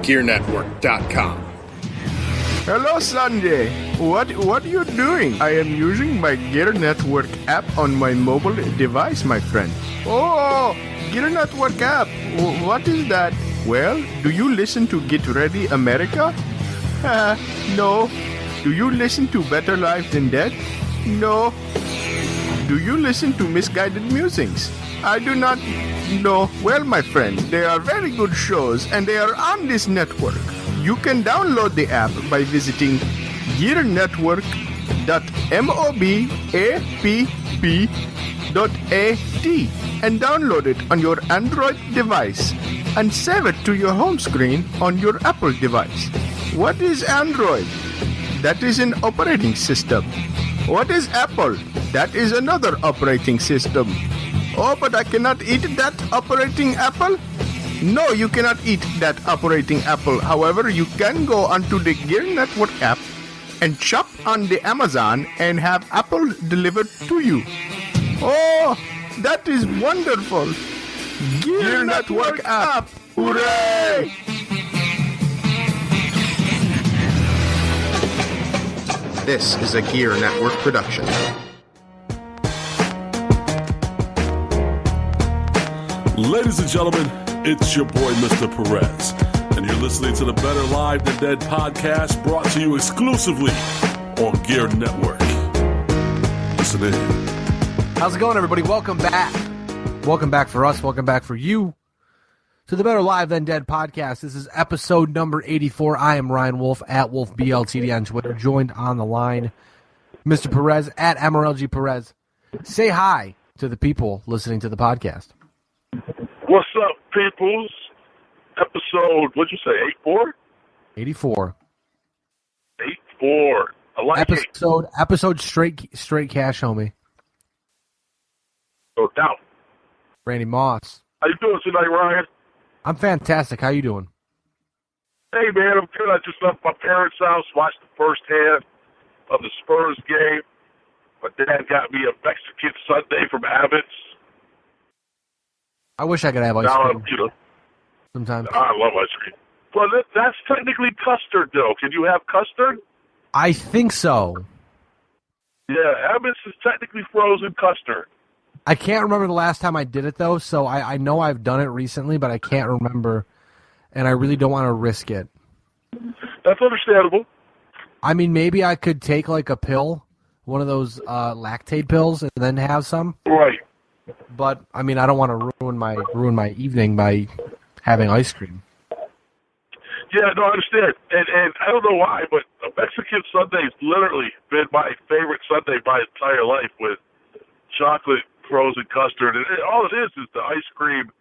GearNetwork.com. Hello, Sanjay. What are you doing? I am using my Gear Network app on my mobile device, my friend. Oh, Gear Network app. What is that? Well, do you listen to Get Ready America? No. Do you listen to Better Life Than Dead? No. Do you listen to Misguided Musings? I do not know. Well, my friend, they are very good shows and they are on this network. You can download the app by visiting gearnetwork.mobapp.at and download it on your Android device and save it to your home screen on your Apple device. What is Android? That is an operating system. What is Apple? That is another operating system. Oh, but I cannot eat that operating apple? No, you cannot eat that operating apple. However, you can go onto the Gear Network app and shop on the Amazon and have Apple delivered to you. Oh, that is wonderful. Gear Network app. Hooray! This is a Gear Network production. Ladies and gentlemen, it's your boy, Mr. Perez, and you're listening to the Better Live Than Dead podcast, brought to you exclusively on Gear Network. Listen in. How's it going, everybody? Welcome back. Welcome back for us. Welcome back for you to the Better Live Than Dead podcast. This is episode number 84. I am Ryan Wolf, at Wolf BLTD on Twitter, joined on the line, Mr. Perez, at MRLG Perez. Say hi to the people listening to the podcast. What's up, peoples? Episode, what'd you say, 84? 84. 84. I like it. Episode straight cash, homie. No doubt. Randy Moss. How you doing tonight, Ryan? I'm fantastic. How you doing? Hey, man, I'm good. I just left my parents' house, watched the first half of the Spurs game. My dad got me a Mexican sundae from Abbott's. I wish I could have ice cream. Sometimes. I love ice cream. Well, that's technically custard, though. Can you have custard? I think so. Yeah, Abbott's is technically frozen custard. I can't remember the last time I did it, though, so I know I've done it recently, but I can't remember, and I really don't want to risk it. That's understandable. I mean, maybe I could take, like, a pill, one of those lactate pills, and then have some. Right. But, I mean, I don't want to ruin my evening by having ice cream. Yeah, no, I understand. And I don't know why, but a Mexican sundae has literally been my favorite sundae my entire life, with chocolate frozen custard. And all it is the ice cream,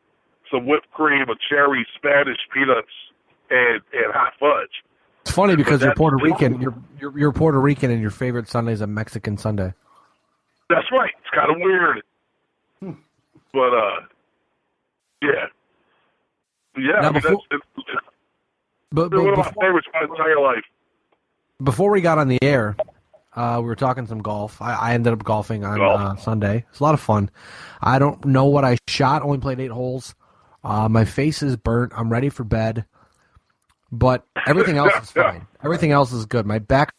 some whipped cream, a cherry, Spanish peanuts, and hot fudge. It's funny because you're Puerto Rican. You're Puerto Rican, and your favorite sundae is a Mexican sundae. That's right. It's kind of weird. But, yeah. Yeah, now, I mean, but one of my favorites my entire life. Before we got on the air, we were talking some golf. I ended up golfing on Sunday. It's a lot of fun. I don't know what I shot. Only played 8 holes. My face is burnt. I'm ready for bed. But everything else is fine. Everything else is good. My back,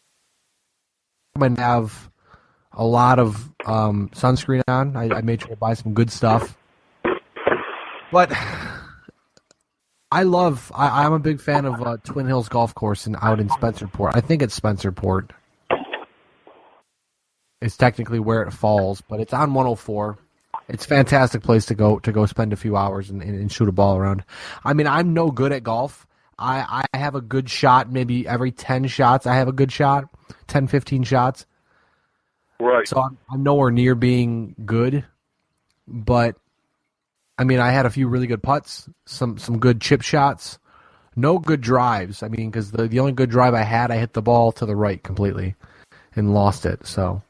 I have a lot of sunscreen on. I made sure to buy some good stuff. But I'm a big fan of Twin Hills Golf Course out in Spencerport. I think it's Spencerport. It's technically where it falls, but it's on 104. It's a fantastic place to go spend a few hours and shoot a ball around. I mean, I'm no good at golf. I have a good shot maybe every 10 shots. I have a good shot, 10, 15 shots. Right. So I'm nowhere near being good, but I mean, I had a few really good putts, some good chip shots, no good drives. I mean, because the only good drive I had, I hit the ball to the right completely and lost it. So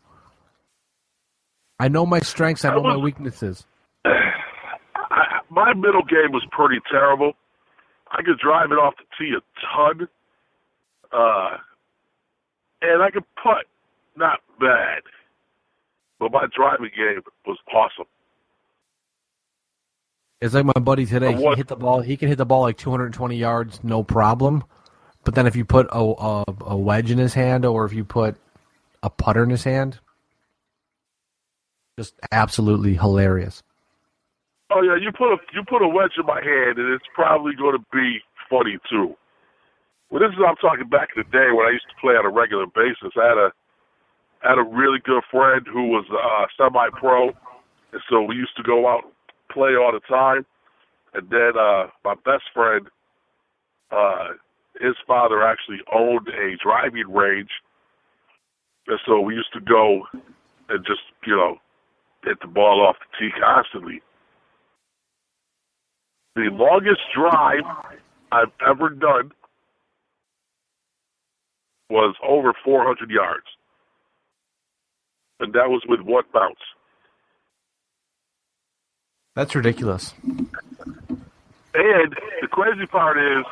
I know my strengths, I know my weaknesses. My middle game was pretty terrible. I could drive it off the tee a ton, and I could putt, not bad. But my driving game was awesome. It's like my buddy today. He hit the ball. He can hit the ball like 220 yards, no problem. But then if you put a wedge in his hand, or if you put a putter in his hand, just absolutely hilarious. Oh yeah, you put a wedge in my hand, and it's probably going to be funny too. Well, this is I'm talking back in the day when I used to play on a regular basis. I had a really good friend who was semi-pro, and so we used to go out and play all the time. And then my best friend, his father actually owned a driving range, and so we used to go and just, hit the ball off the tee constantly. The longest drive I've ever done was over 400 yards. And that was with one bounce. That's ridiculous. And the crazy part is,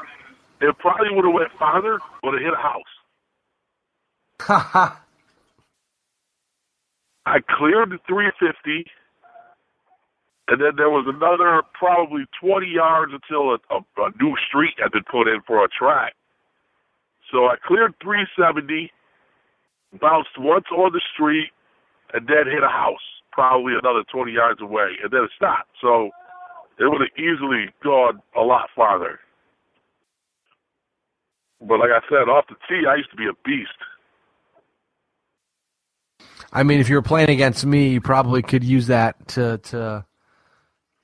it probably would have went farther, but it hit a house. Ha I cleared the 350, and then there was another probably 20 yards until a new street had been put in for a track. So I cleared 370, bounced once on the street, and then hit a house, probably another 20 yards away, and then it stopped. So it would have easily gone a lot farther. But like I said, off the tee, I used to be a beast. I mean, if you were playing against me, you probably could use that to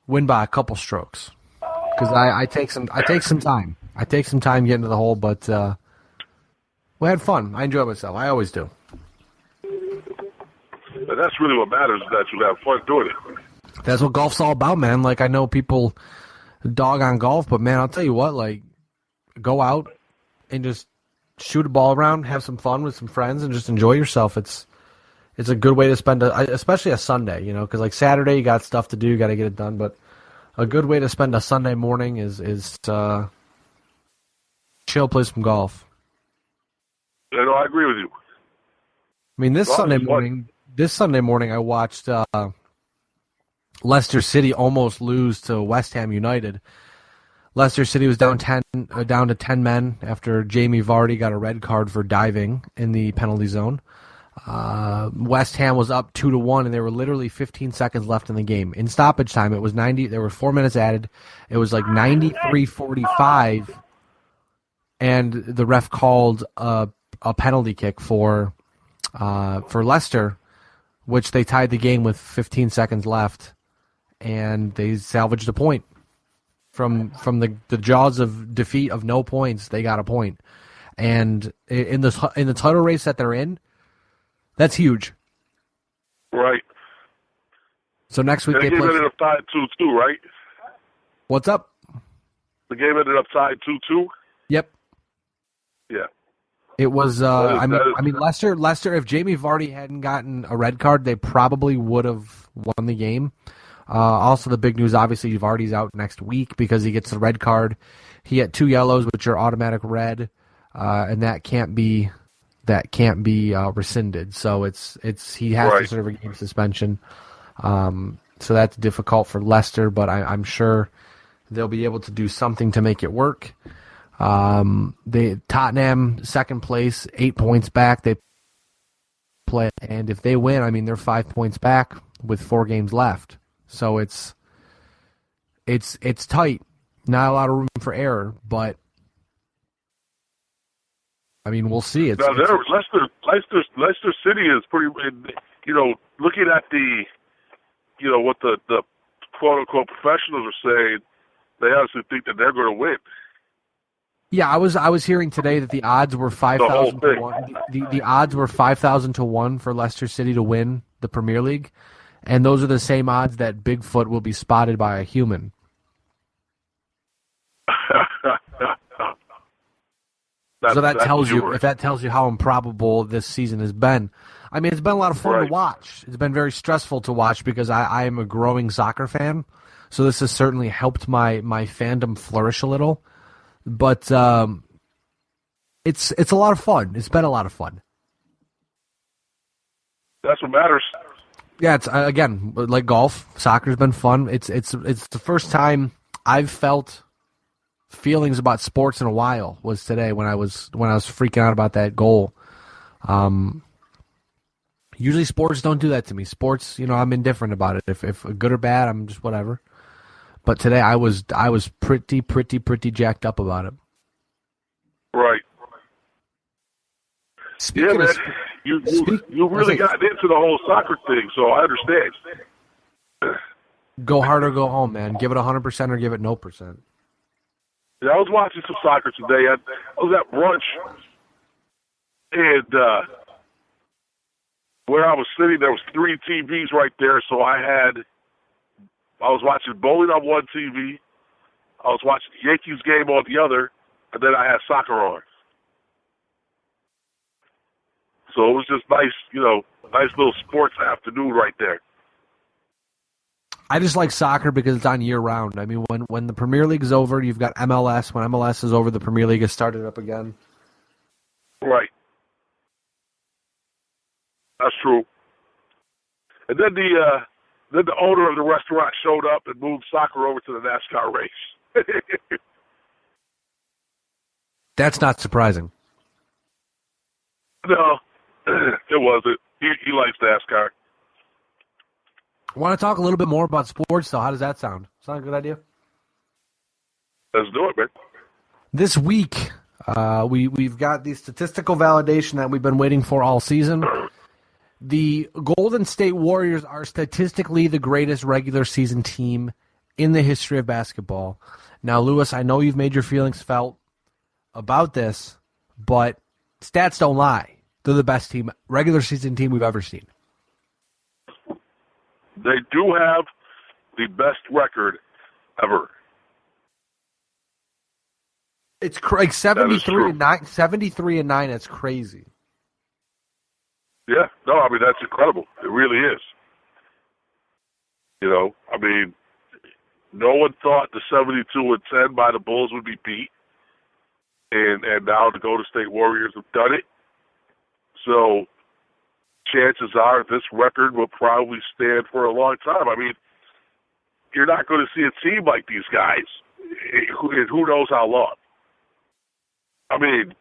win by a couple strokes. Because I take some time. I take some time getting to the hole, but we had fun. I enjoyed myself. I always do. And that's really what matters, is that you have fun doing it. That's what golf's all about, man. Like, I know people dog on golf, but, man, I'll tell you what, like, go out and just shoot a ball around, have some fun with some friends, and just enjoy yourself. It's a good way to spend, especially a Sunday, because, like, Saturday you got stuff to do, you got to get it done, but a good way to spend a Sunday morning is chill, play some golf. I agree with you. I mean, this Sunday morning I watched Leicester City almost lose to West Ham United. Leicester City was down to 10 men after Jamie Vardy got a red card for diving in the penalty zone. West Ham was up 2-1, and there were literally 15 seconds left in the game. In stoppage time, it was 90. There were 4 minutes added. It was like 93-45, and the ref called a penalty kick for Leicester, which they tied the game with 15 seconds left, and they salvaged a point. From the jaws of defeat of no points, they got a point. And in the title race that they're in, that's huge. Right. So next week the game ended up tied 2-2, right? What's up? The game ended up tied 2-2? Yep. Yeah. It was, I mean, Leicester, if Jamie Vardy hadn't gotten a red card, they probably would have won the game. Also, the big news, obviously, Vardy's out next week because he gets the red card. He had 2 yellows, which are automatic red, and that can't be rescinded. So he has to serve a game suspension. So that's difficult for Leicester, but I'm sure they'll be able to do something to make it work. Tottenham, second place, 8 points back. They play, and if they win, I mean, they're 5 points back with 4 games left. So it's tight. Not a lot of room for error, but I mean, we'll see. Leicester City is pretty. Looking at what the quote unquote professionals are saying, they honestly think that they're going to win. Yeah, I was hearing today that the odds were 5,000 to 1. The odds were 5,000 to 1 for Leicester City to win the Premier League, and those are the same odds that Bigfoot will be spotted by a human. So that tells you, if that tells you how improbable this season has been. I mean, it's been a lot of fun to watch. It's been very stressful to watch because I am a growing soccer fan, so this has certainly helped my fandom flourish a little. But it's a lot of fun. It's been a lot of fun. That's what matters. Yeah, it's again like golf. Soccer's been fun. It's the first time I've felt feelings about sports in a while. Was today when I was freaking out about that goal. Usually sports don't do that to me. Sports, I'm indifferent about it. If good or bad, I'm just whatever. But today I was pretty jacked up about it. Right. Speaking man. Of, you really got into the whole soccer thing, so I understand. Go hard or go home, man. Give it 100% or give it no percent. Yeah, I was watching some soccer today. I was at brunch, and where I was sitting, there was 3 TVs right there. So I was watching bowling on one TV, I was watching the Yankees game on the other, and then I had soccer on. So it was just nice, nice little sports afternoon right there. I just like soccer because it's on year-round. I mean, when the Premier League is over, you've got MLS. When MLS is over, the Premier League has started up again. Right. That's true. And then the owner of the restaurant showed up and moved soccer over to the NASCAR race. That's not surprising. No, it wasn't. He likes NASCAR. I want to talk a little bit more about sports, though. How does that sound? Sound a good idea? Let's do it, man. This week, we've got the statistical validation that we've been waiting for all season. The Golden State Warriors are statistically the greatest regular season team in the history of basketball. Now, Lewis, I know you've made your feelings felt about this, but stats don't lie. They're the best regular season team we've ever seen. They do have the best record ever. It's like 73 and 9. 73 and 9. That's crazy. Yeah, no, I mean that's incredible. It really is. I mean, no one thought the 72-10 by the Bulls would be beat, and now the Golden State Warriors have done it. So chances are this record will probably stand for a long time. I mean, you're not going to see a team like these guys in who knows how long. I mean,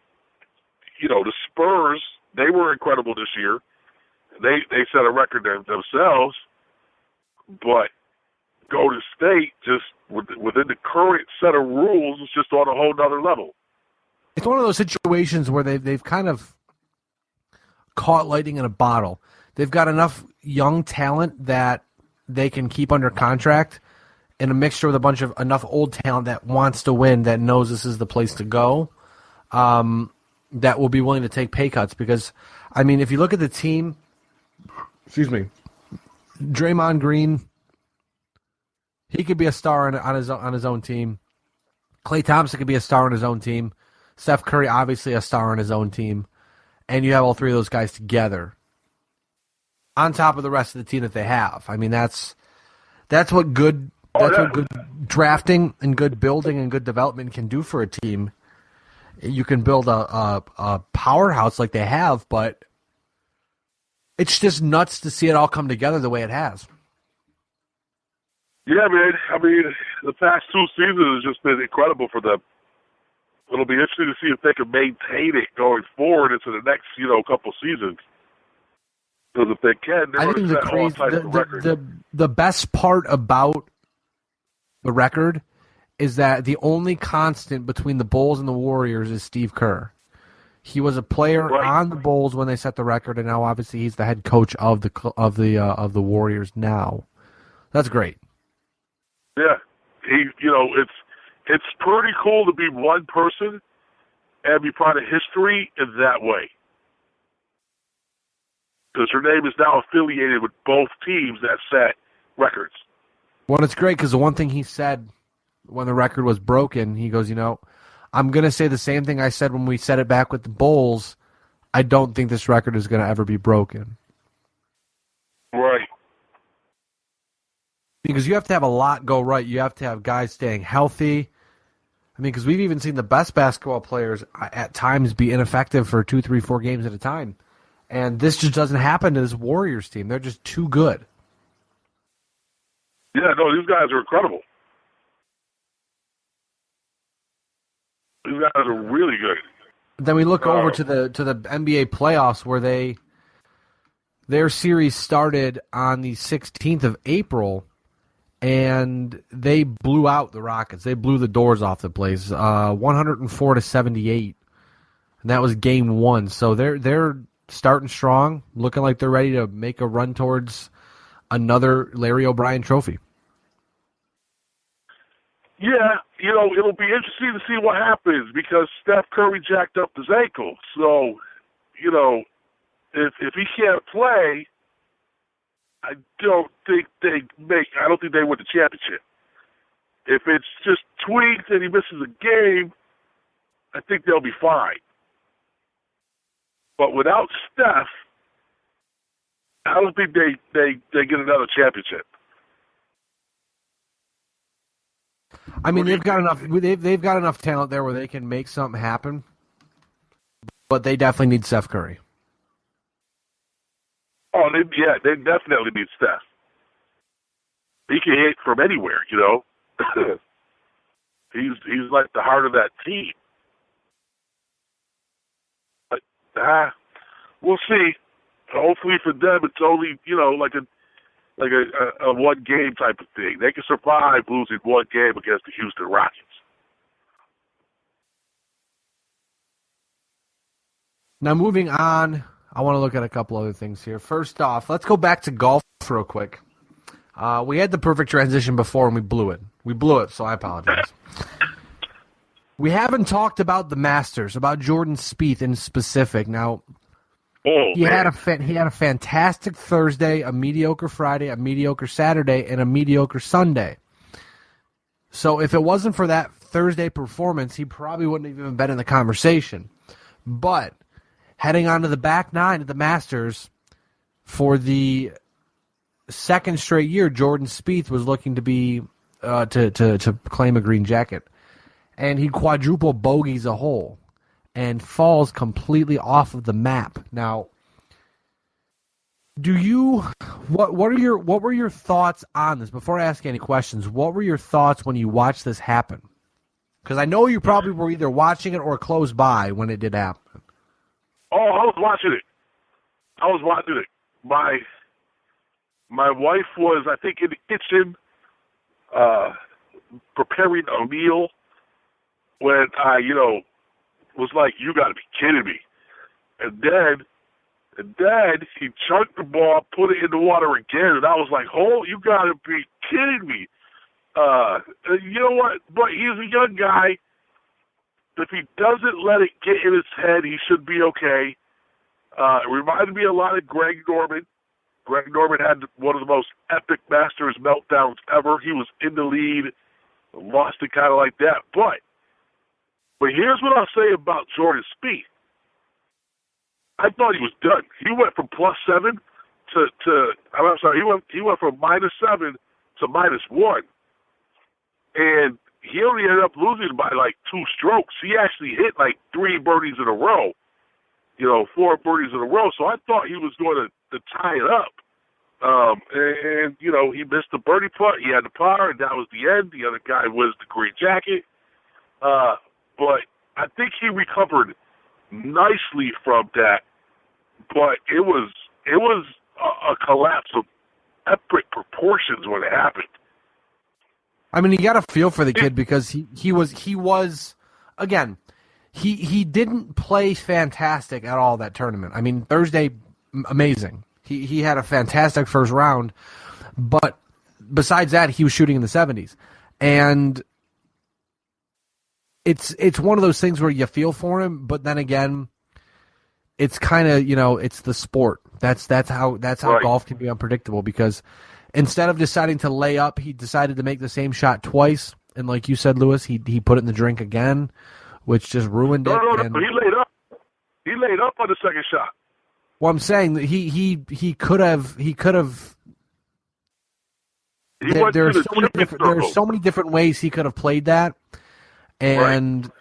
the Spurs, they were incredible this year. They set a record themselves, but Golden State, just within the current set of rules, is just on a whole nother level. It's one of those situations where they've kind of caught lightning in a bottle. They've got enough young talent that they can keep under contract, and a mixture with a bunch of enough old talent that wants to win, that knows this is the place to go, that will be willing to take pay cuts. Because, I mean, if you look at the team, Draymond Green, he could be a star on his own team. Klay Thompson could be a star on his own team. Steph Curry, obviously a star on his own team. And you have all 3 of those guys together on top of the rest of the team that they have. I mean, that's what good drafting and good building and good development can do for a team. You can build a powerhouse like they have, but it's just nuts to see it all come together the way it has. Yeah, man. I mean, the past 2 seasons has just been incredible for them. It'll be interesting to see if they can maintain it going forward into the next, couple seasons. Because if they can, they're going to set all types of records. The best part about the record is that the only constant between the Bulls and the Warriors is Steve Kerr. He was a player on the Bulls when they set the record, and now obviously he's the head coach of the Warriors now. That's great. Yeah, it's pretty cool to be one person and be part of history in that way. Because her name is now affiliated with both teams that set records. Well, it's great because the one thing he said when the record was broken, he goes, I'm going to say the same thing I said when we set it back with the Bulls. I don't think this record is going to ever be broken. Right. Because you have to have a lot go right. You have to have guys staying healthy. I mean, because we've even seen the best basketball players at times be ineffective for 2, 3, 4 games at a time. And this just doesn't happen to this Warriors team. They're just too good. Yeah, no, these guys are incredible. These guys are really good. Then we look over to the NBA playoffs where their series started on the 16th of April, and they blew out the Rockets. They blew the doors off the place, 104-78, and that was game one. So they're starting strong, looking like they're ready to make a run towards another Larry O'Brien trophy. Yeah, it'll be interesting to see what happens because Steph Curry jacked up his ankle. So, if he can't play, I don't think they win the championship. If it's just tweaked and he misses a game, I think they'll be fine. But without Steph, I don't think they get another championship. I mean, they've got enough talent there where they can make something happen, but they definitely need Steph Curry. Oh, they definitely need Steph. He can hit from anywhere, He's like the heart of that team. But we'll see. Hopefully for them, it's only like a one game type of thing. They can survive losing one game against the Houston Rockets. Now moving on, I want to look at a couple other things here. First off, let's go back to golf real quick. We had the perfect transition before and we blew it. So I apologize. We haven't talked about the Masters, about Jordan Spieth in specific. Now, he had a fantastic Thursday, a mediocre Friday, a mediocre Saturday, and a mediocre Sunday. So if it wasn't for that Thursday performance, he probably wouldn't have even been in the conversation. But heading on to the back nine at the Masters for the second straight year, Jordan Spieth was looking to be to claim a green jacket, and he quadruple bogeys a hole and falls completely off of the map. Now, what were your thoughts on this? Before I ask any questions, what were your thoughts when you watched this happen? Because I know you probably were either watching it or close by when it did happen. Oh, I was watching it. My wife was, I think, in the kitchen preparing a meal when I, was like, you got to be kidding me. And then he chunked the ball, put it in the water again, and I was like, oh, you got to be kidding me. You know what? But he's a young guy. If he doesn't let it get in his head, he should be okay. It reminded me a lot of Greg Norman. Greg Norman had one of the most epic Masters meltdowns ever. He was in the lead, lost it kind of like that. But here's what I'll say about Jordan Spieth. I thought he was done. He went from +7 he went from -7 to -1. And he only ended up losing by like 2 strokes. He actually hit like 3 birdies in a row, 4 birdies in a row. So I thought he was going to tie it up. And he missed the birdie putt. He had the par, and that was the end. The other guy was the green jacket. But I think he recovered nicely from that. But it was a collapse of epic proportions when it happened. I mean, you got to feel for the kid because he was again, he didn't play fantastic at all that tournament. I mean, Thursday, amazing. He had a fantastic first round, but besides that, he was shooting in the 70s. And it's one of those things where you feel for him, but then again, it's kind of, it's the sport. That's how right. Golf can be unpredictable because instead of deciding to lay up, he decided to make the same shot twice. And like you said, Lewis, he put it in the drink again, which just ruined it. No, he laid up. He laid up on the second shot. Well, I'm saying that he could have. There are so many different ways he could have played that, and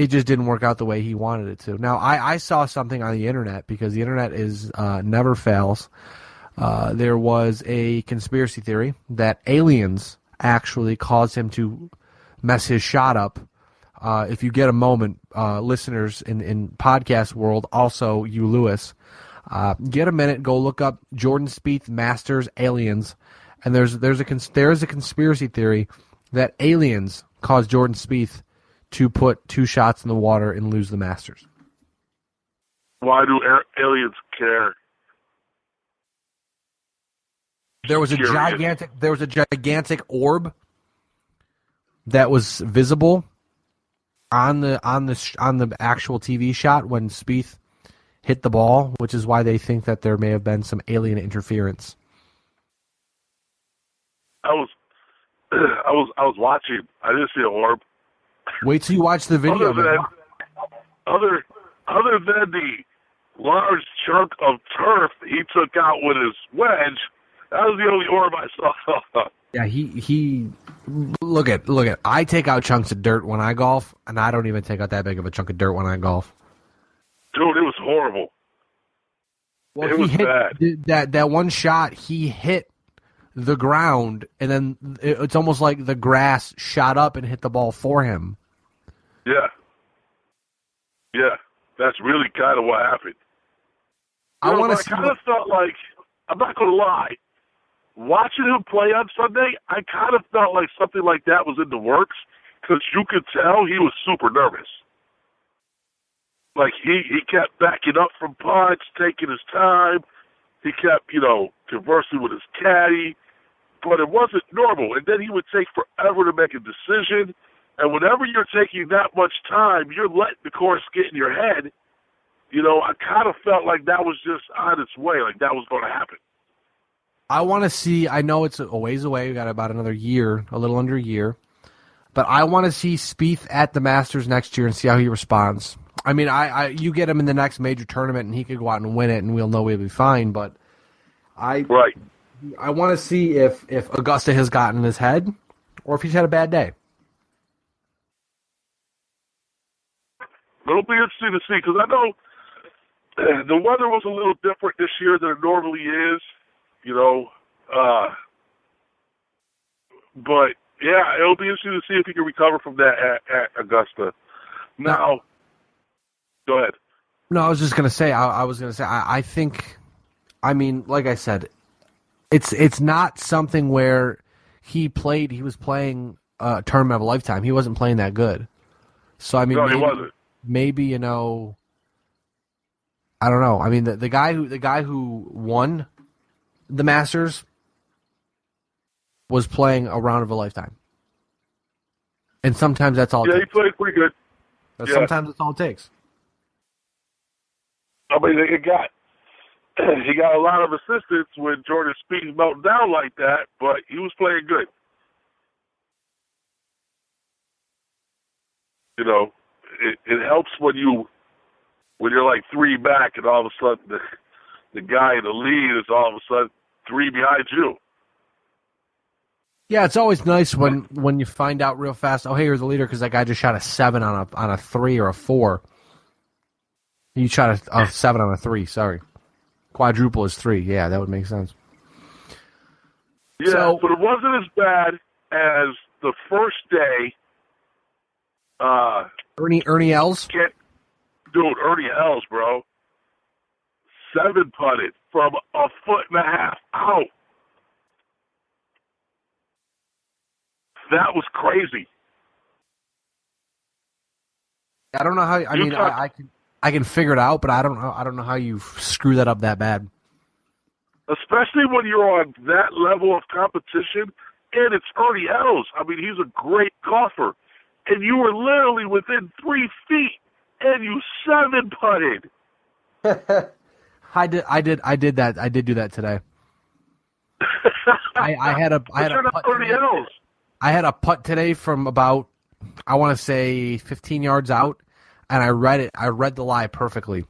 it just didn't work out the way he wanted it to. Now, I saw something on the internet, because the internet is never fails. There was a conspiracy theory that aliens actually caused him to mess his shot up. If you get a moment, listeners in podcast world, also you, Lewis, get a minute, go look up Jordan Spieth Masters aliens, and there is a conspiracy theory that aliens caused Jordan Spieth to put 2 shots in the water and lose the Masters. Why do aliens care? There was a gigantic orb that was visible on the actual TV shot when Spieth hit the ball, which is why they think that there may have been some alien interference. I was watching. I didn't see an orb. Wait till you watch the video. Other than the large chunk of turf he took out with his wedge, that was the only orb I saw. Yeah, he look at. I take out chunks of dirt when I golf, and I don't even take out that big of a chunk of dirt when I golf. Dude, it was horrible. Well, it was bad. That one shot, he hit the ground, and then it's almost like the grass shot up and hit the ball for him. Yeah, that's really kind of what happened. I kind of felt like, I'm not going to lie, watching him play on Sunday, I kind of felt like something like that was in the works, because you could tell he was super nervous. Like, he kept backing up from putts, taking his time. He kept, conversing with his caddy, but it wasn't normal. And then he would take forever to make a decision. And whenever you're taking that much time, you're letting the course get in your head. I kind of felt like that was just on its way, like that was going to happen. I want to see, I know it's a ways away, we got about another year, a little under a year, but I want to see Spieth at the Masters next year and see how he responds. I mean, you get him in the next major tournament and he could go out and win it and we'll know we'll be fine, but I want to see if Augusta has gotten in his head or if he's had a bad day. It'll be interesting to see, because I know the weather was a little different this year than it normally is, but yeah, it'll be interesting to see if he can recover from that at Augusta. Now, go ahead. No, I was just going to say, I think, I mean, like I said, it's not something where he was playing a tournament of a lifetime. He wasn't playing that good. So, I mean, no, he wasn't. Maybe, I don't know. I mean, the guy who won the Masters was playing a round of a lifetime. And sometimes that's all it takes. He played pretty good. Sometimes that's all it takes. I mean, he got a lot of assistance when Jordan Spieth melted down like that, but he was playing good. It helps when you're like 3 back and all of a sudden the guy in the lead is all of a sudden 3 behind you. Yeah, it's always nice when you find out real fast, oh, hey, you're the leader because that guy just shot a 7 on a 3 or a 4. You shot a 7 on a 3, sorry. Quadruple is 3. Yeah, that would make sense. Yeah, but it wasn't as bad as the first day. Ernie Els? Dude, Ernie Els, bro. 7 putted from a 1.5 feet out. That was crazy. I don't know how. I mean, I can figure it out, but I don't know how you screw that up that bad. Especially when you're on that level of competition, and it's Ernie Els. I mean, he's a great golfer, and you were literally within 3 feet, and you 7 putted. I did that. I did do that today. I had a putt today from about, I want to say 15 yards out, and I read the lie perfectly,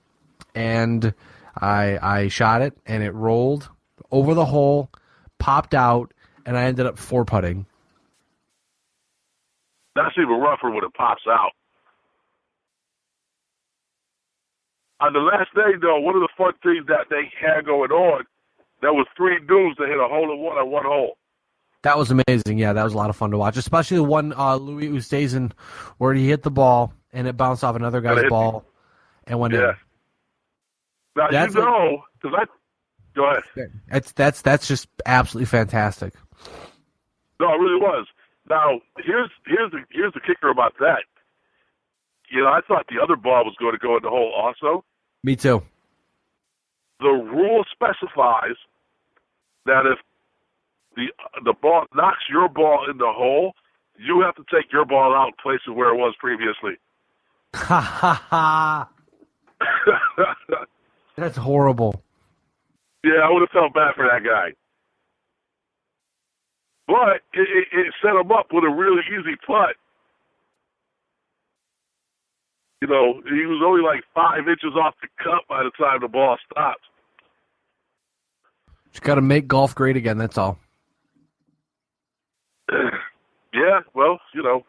and I shot it, and it rolled over the hole, popped out, and I ended up 4-putting. That's even rougher when it pops out. On the last day, though, one of the fun things that they had going on, there was 3 dudes that hit a hole-in-one on one hole. That was amazing. Yeah, that was a lot of fun to watch, especially the one Louis Oosthuizen where he hit the ball and it bounced off another guy's ball and went in. Now, because go ahead. That's just absolutely fantastic. No, it really was. Now, here's the kicker about that. You know, I thought the other ball was going to go in the hole also. Me too. The rule specifies that if the ball knocks your ball in the hole, you have to take your ball out and place it where it was previously. Ha ha ha. That's horrible. Yeah, I would have felt bad for that guy. But it set him up with a really easy putt. You know, he was only like 5 inches off the cup by the time the ball stopped. Just got to make golf great again, that's all. Yeah, well, you know,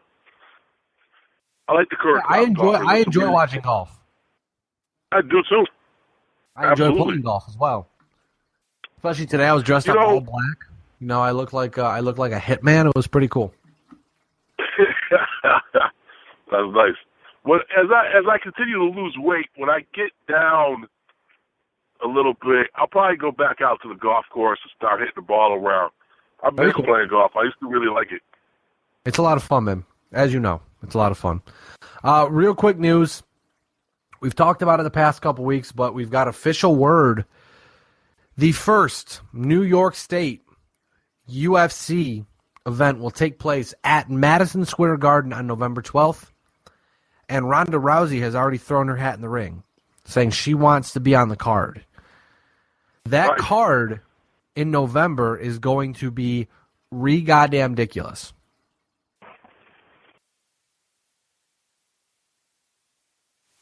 I like the current. I enjoy watching golf. I do too. I enjoy playing golf as well. Especially today, I was dressed up all black. You know, I look like a hitman. It was pretty cool. That was nice. Well, as I continue to lose weight, when I get down a little bit, I'll probably go back out to the golf course and start hitting the ball around. I miss playing golf. I used to really like it. It's a lot of fun, man. As you know, it's a lot of fun. Real quick news. We've talked about it the past couple weeks, but we've got official word. The first New York State UFC event will take place at Madison Square Garden on November 12th. And Ronda Rousey has already thrown her hat in the ring, saying she wants to be on the card. That card in November is going to be goddamn ridiculous.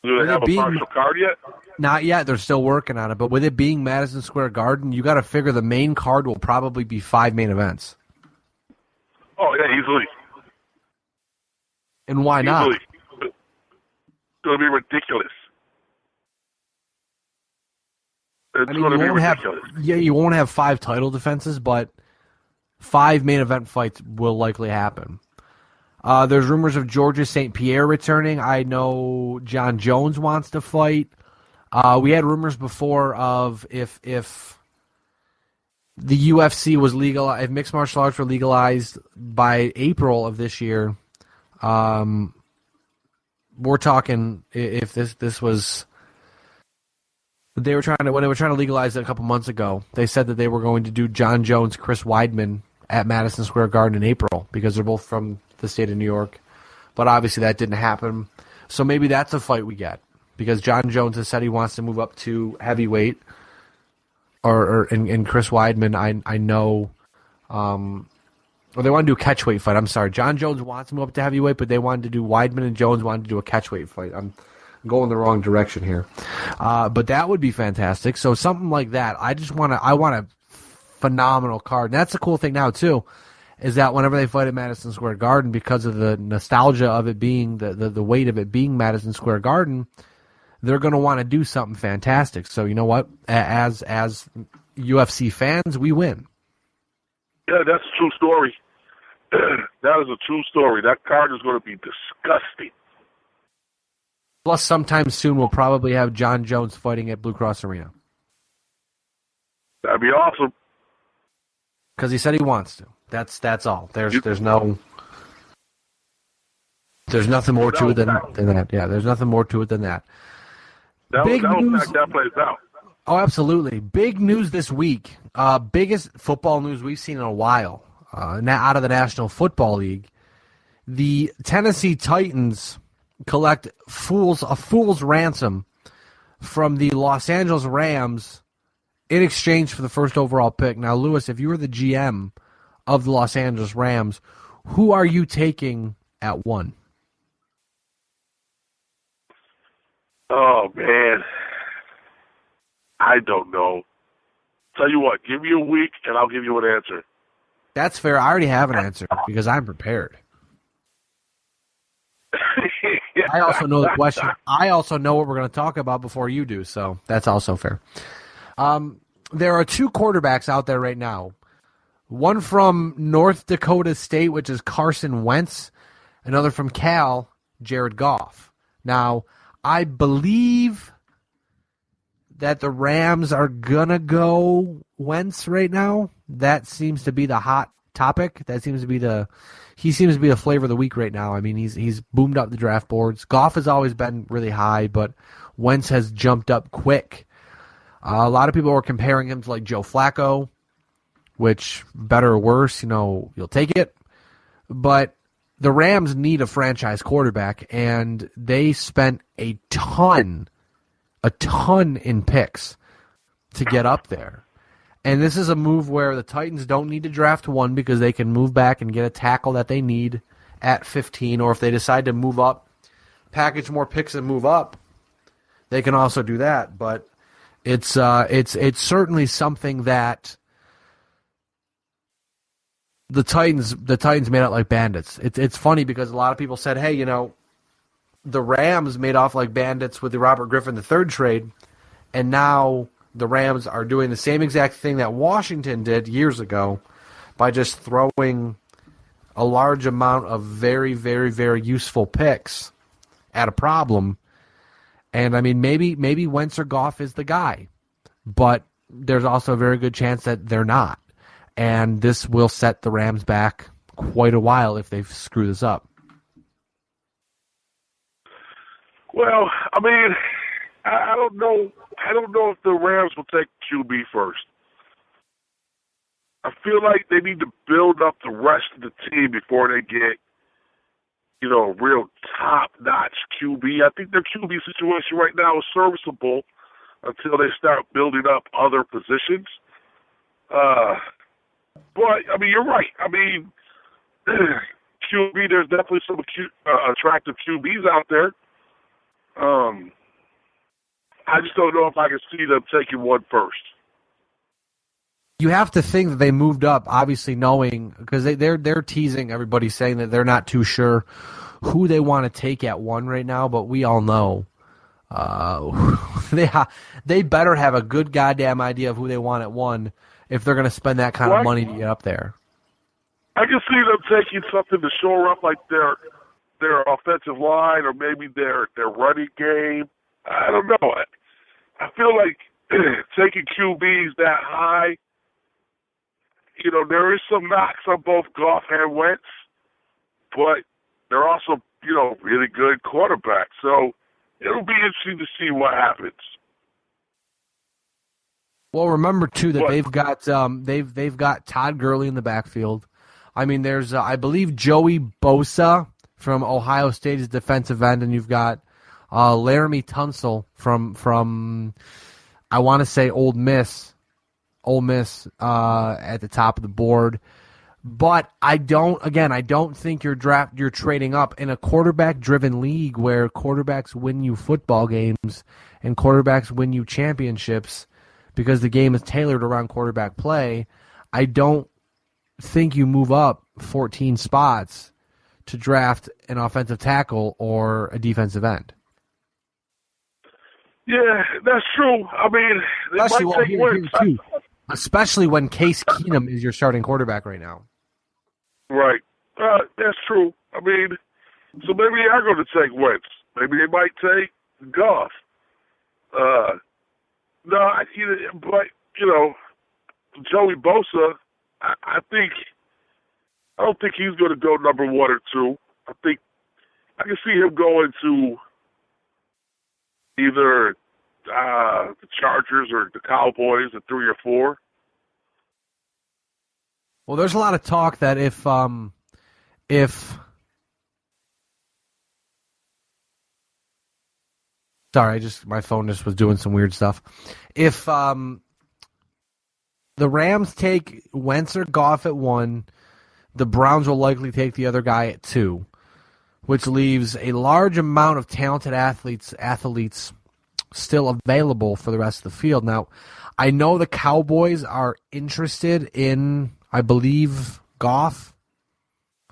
Do they have a partial card yet? Not yet. They're still working on it. But with it being Madison Square Garden, you got to figure the main card will probably be 5 main events. Oh, yeah, easily. And why not? It's going to be ridiculous. It's going to be ridiculous. You won't have 5 title defenses, but 5 main event fights will likely happen. There's rumors of Georges St. Pierre returning. I know Jon Jones wants to fight. We had rumors before of if the UFC was legal, if mixed martial arts were legalized by April of this year. We're talking if this was. When they were trying to legalize it a couple months ago, they said that they were going to do Jon Jones, Chris Weidman at Madison Square Garden in April because they're both from the state of New York. But obviously that didn't happen. So maybe that's a fight we get because Jon Jones has said he wants to move up to heavyweight. And Chris Weidman, I know. Or they want to do a catchweight fight. I'm sorry. Jon Jones wants to move up to heavyweight, but they wanted to do Weidman and Jones wanted to do a catchweight fight. I'm going the wrong direction here. But that would be fantastic. So something like that. I want a phenomenal card. And that's the cool thing now, too, is that whenever they fight at Madison Square Garden, because of the nostalgia of it being, the weight of it being Madison Square Garden, they're going to want to do something fantastic. So you know what? As UFC fans, we win. Yeah, that's a true story. That is a true story. That card is going to be disgusting. Plus, sometime soon, we'll probably have Jon Jones fighting at Blue Cross Arena. That'd be awesome. Because he said he wants to. That's all. There's nothing more to it than that. Yeah, there's nothing more to it than that. That plays out. Oh, absolutely. Big news this week. Biggest football news we've seen in a while. Out of the National Football League. The Tennessee Titans collect a fool's ransom from the Los Angeles Rams in exchange for the first overall pick. Now, Lewis, if you were the GM of the Los Angeles Rams, who are you taking at 1? Oh, man. I don't know. Tell you what, give me a week and I'll give you an answer. That's fair. I already have an answer because I'm prepared. I also know the question. I also know what we're going to talk about before you do, so that's also fair. There are two quarterbacks out there right now. One from North Dakota State, which is Carson Wentz. Another from Cal, Jared Goff. Now, I believe that the Rams are going to go Wentz right now. That seems to be the hot topic. He seems to be the flavor of the week right now. I mean, he's boomed up the draft boards. Goff has always been really high, but Wentz has jumped up quick. A lot of people are comparing him to like Joe Flacco, which, better or worse, you'll take it. But the Rams need a franchise quarterback, and they spent a ton in picks to get up there. And this is a move where the Titans don't need to draft one because they can move back and get a tackle that they need at 15, or if they decide to move up, package more picks and move up, they can also do that. But it's certainly something that the Titans made out like bandits. It's funny because a lot of people said, hey, the Rams made off like bandits with the Robert Griffin III trade, and now the Rams are doing the same exact thing that Washington did years ago by just throwing a large amount of very, very, very useful picks at a problem. And, I mean, maybe Wentz or Goff is the guy, but there's also a very good chance that they're not. And this will set the Rams back quite a while if they screw this up. Well, I mean, I don't know. I don't know if the Rams will take QB first. I feel like they need to build up the rest of the team before they get, a real top-notch QB. I think their QB situation right now is serviceable until they start building up other positions. But, I mean, you're right. I mean, QB, there's definitely some attractive QBs out there. I just don't know if I can see them taking one first. You have to think that they moved up, obviously knowing, because they're teasing everybody, saying that they're not too sure who they want to take at one right now, but we all know they better have a good goddamn idea of who they want at one if they're going to spend that kind of money to get up there. I can see them taking something to shore up like their offensive line or maybe their running game. I don't know. I feel like taking QBs that high, there is some knocks on both Goff and Wentz, but they're also, really good quarterbacks. So it'll be interesting to see what happens. Well, remember too that they've got Todd Gurley in the backfield. I mean, there's I believe Joey Bosa from Ohio State's defensive end, and you've got Laramie Tunsil from I want to say Ole Miss at the top of the board. But I don't think you're trading up in a quarterback-driven league where quarterbacks win you football games and quarterbacks win you championships because the game is tailored around quarterback play. I don't think you move up 14 spots to draft an offensive tackle or a defensive end. Yeah, that's true. I mean, especially when Case Keenum is your starting quarterback right now. Right. That's true. I mean, so maybe they are going to take Wentz. Maybe they might take Goff. Joey Bosa, I don't think he's going to go number 1 or 2. I think I can see him going to either the Chargers or the Cowboys at 3 or 4. Well, there's a lot of talk that if sorry, my phone just was doing some weird stuff. If the Rams take Wentz or Goff at 1, the Browns will likely take the other guy at 2, which leaves a large amount of talented athletes still available for the rest of the field. Now, I know the Cowboys are interested in, I believe, Goff.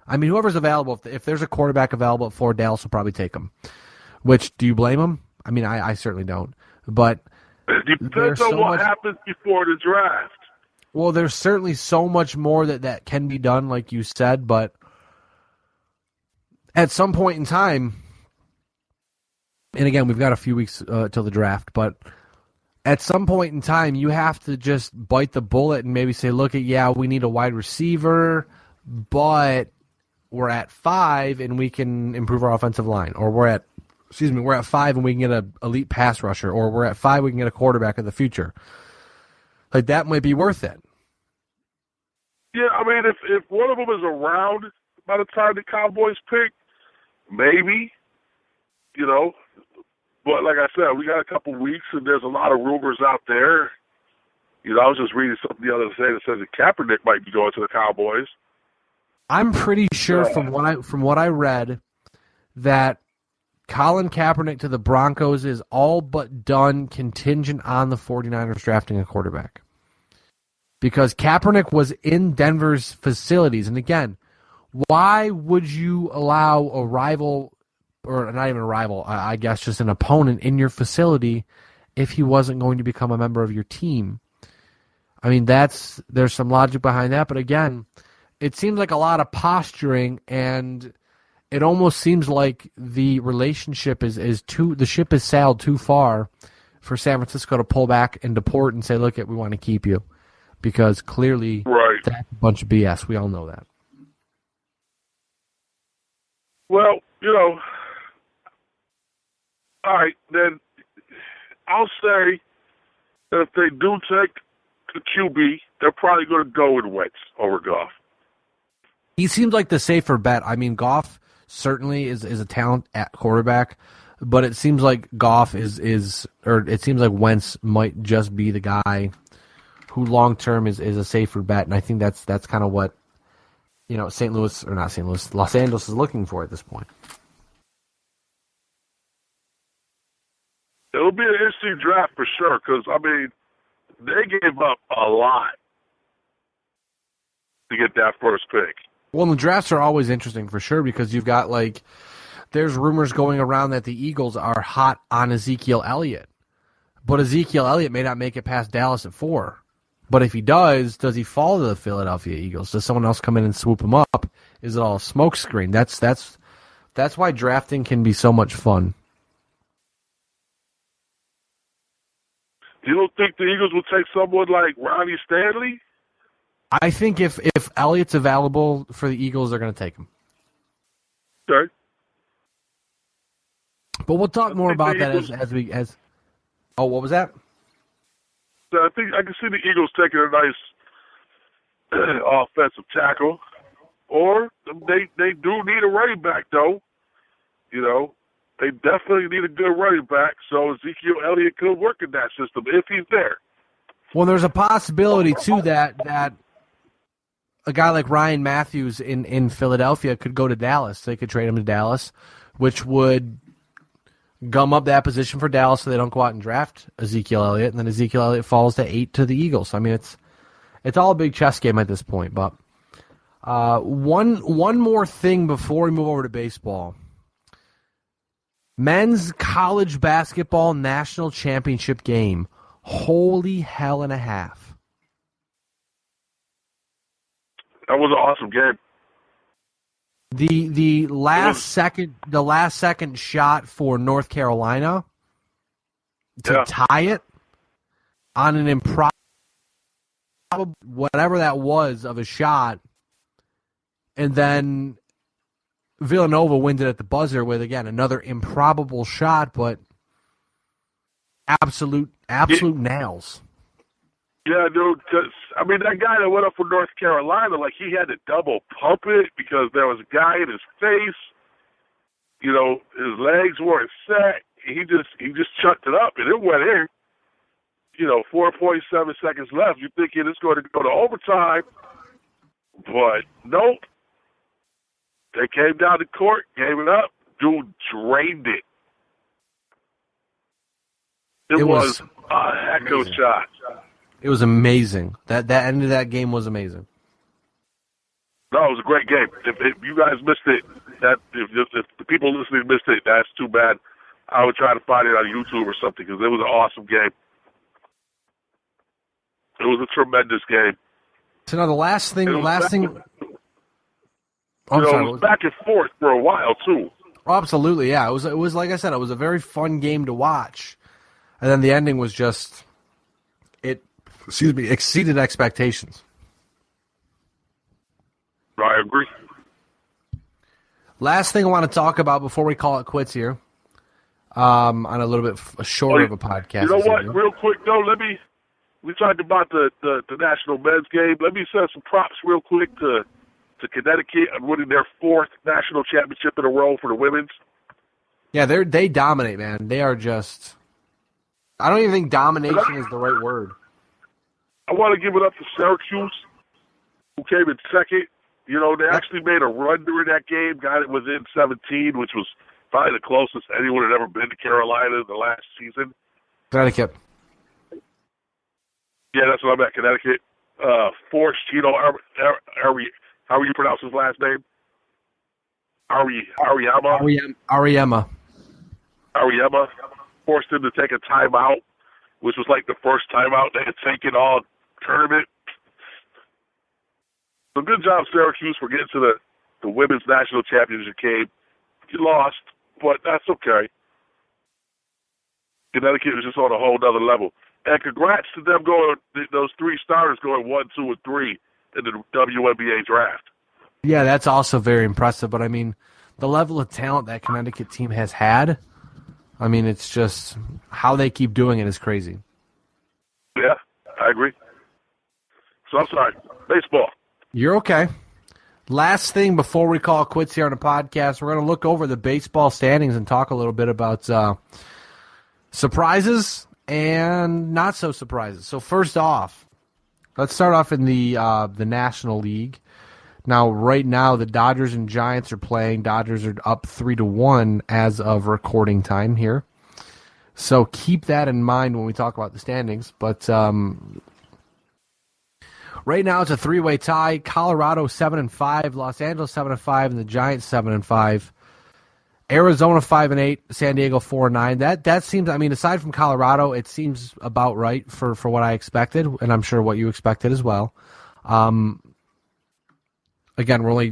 I mean, whoever's available, if there's a quarterback available at 4, Dallas will probably take him. Which, do you blame him? I mean, I certainly don't. But it depends on what happens before the draft. Well, there's certainly so much more that can be done, like you said, but at some point in time, and again, we've got a few weeks till the draft, but at some point in time, you have to just bite the bullet and maybe say, look, we need a wide receiver, but we're at 5 and we can improve our offensive line, or we're at 5 and we can get an elite pass rusher, or we're at 5 we can get a quarterback of the future. Like, that might be worth it. Yeah, I mean, if one of them is around by the time the Cowboys pick, maybe, But like I said, we got a couple weeks, and there's a lot of rumors out there. I was just reading something the other day that says that Kaepernick might be going to the Cowboys. I'm pretty sure from what I read that Colin Kaepernick to the Broncos is all but done contingent on the 49ers drafting a quarterback. Because Kaepernick was in Denver's facilities. And again, why would you allow a rival, or not even a rival, I guess just an opponent in your facility if he wasn't going to become a member of your team? I mean, there's some logic behind that. But again, it seems like a lot of posturing, and it almost seems like the relationship the ship has sailed too far for San Francisco to pull back and deport and say, look, we want to keep you. Because clearly that's a bunch of BS. We all know that. Well, all right, then I'll say that if they do take the QB, they're probably going to go with Wentz over Goff. He seems like the safer bet. I mean, Goff certainly is a talent at quarterback, but it seems like Goff it seems like Wentz might just be the guy who long term is a safer bet, and I think that's kind of what Los Angeles is looking for at this point. It'll be an interesting draft for sure, because I mean, they gave up a lot to get that first pick. Well, the drafts are always interesting for sure, because you've got there's rumors going around that the Eagles are hot on Ezekiel Elliott, but Ezekiel Elliott may not make it past Dallas at 4. But if he does he fall to the Philadelphia Eagles? Does someone else come in and swoop him up? Is it all a smokescreen? That's why drafting can be so much fun. You don't think the Eagles will take someone like Ronnie Stanley? I think if Elliott's available for the Eagles, they're going to take him. Okay. But we'll talk more about that as. Oh, what was that? So I think I can see the Eagles taking a nice offensive tackle, or they do need a running back though. They definitely need a good running back, so Ezekiel Elliott could work in that system if he's there. Well, there's a possibility too that a guy like Ryan Matthews in Philadelphia could go to Dallas. They could trade him to Dallas, which would gum up that position for Dallas so they don't go out and draft Ezekiel Elliott, and then Ezekiel Elliott falls to 8 to the Eagles. I mean, it's all a big chess game at this point. But one more thing before we move over to baseball. Men's college basketball national championship game. Holy hell and a half. That was an awesome game. The last second shot for North Carolina to tie it on an improbable whatever that was of a shot, and then Villanova wins it at the buzzer with, again, another improbable shot, but absolute nails. Yeah, dude, I mean, that guy that went up for North Carolina, he had to double pump it because there was a guy in his face. His legs weren't set. He just chucked it up, and it went in. 4.7 seconds left. You're thinking it's going to go to overtime, but nope. They came down to court, gave it up. Dude drained it. It was a heck of a shot. It was amazing. That end of that game was amazing. No, it was a great game. If you guys missed it, if the people listening missed it, that's too bad. I would try to find it on YouTube or something because it was an awesome game. It was a tremendous game. So now the last thing. It was sorry, back and forth for a while too. Absolutely, yeah. It was like I said, it was a very fun game to watch, and then the ending was just exceeded expectations. I agree. Last thing I want to talk about before we call it quits here, on a little bit shorter of a podcast. You know what? Real quick, though, we talked about the national men's game. Let me send some props real quick to Connecticut on winning their 4th national championship in a row for the women's. Yeah, they dominate, man. They are just. I don't even think domination is the right word. I want to give it up to Syracuse, who came in second. You know, they actually made a run during that game, got it within 17, which was probably the closest anyone had ever been to Carolina in the last season. Connecticut. Yeah, that's what I'm at, Connecticut. Forced, how you pronounce his last name? Ariema. Forced him to take a timeout, which was like the first timeout they had taken all tournament. So good job, Syracuse, for getting to the women's national championship game. You lost, but that's okay. Connecticut is just on a whole other level. And congrats to them those 3 starters going 1, 2, and 3 in the WNBA draft. Yeah, that's also very impressive. But, I mean, the level of talent that Connecticut team has had, I mean, it's just how they keep doing it is crazy. Yeah, I agree. So I'm sorry. Baseball. You're okay. Last thing before we call quits here on the podcast, we're going to look over the baseball standings and talk a little bit about surprises and not so surprises. So first off, let's start off in the National League. Now, right now, the Dodgers and Giants are playing. Dodgers are up 3-1 as of recording time here. So keep that in mind when we talk about the standings. But right now, it's a 3-way tie. Colorado 7-5, Los Angeles 7-5, and the Giants 7-5. Arizona 5-8, San Diego 4-9. That seems. I mean, aside from Colorado, it seems about right for what I expected, and I'm sure what you expected as well. Again, we're only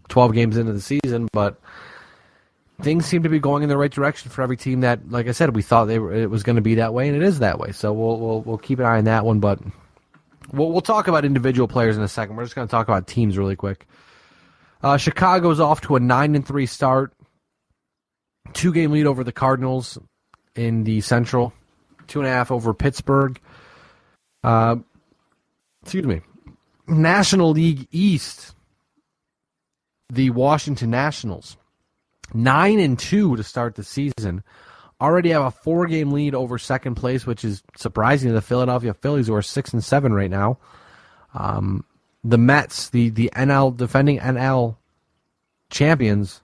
12 games into the season, but things seem to be going in the right direction for every team that, like I said, we thought it was going to be that way, and it is that way. So we'll keep an eye on that one, but we'll talk about individual players in a second. We're just going to talk about teams really quick. Chicago's off to a 9-3 start, 2-game lead over the Cardinals in the Central, 2.5 over Pittsburgh. National League East, the Washington Nationals, 9-2 to start the season. Already have a 4-game lead over second place, which is surprising to the Philadelphia Phillies, who are 6-7 right now. The Mets, the defending NL champions,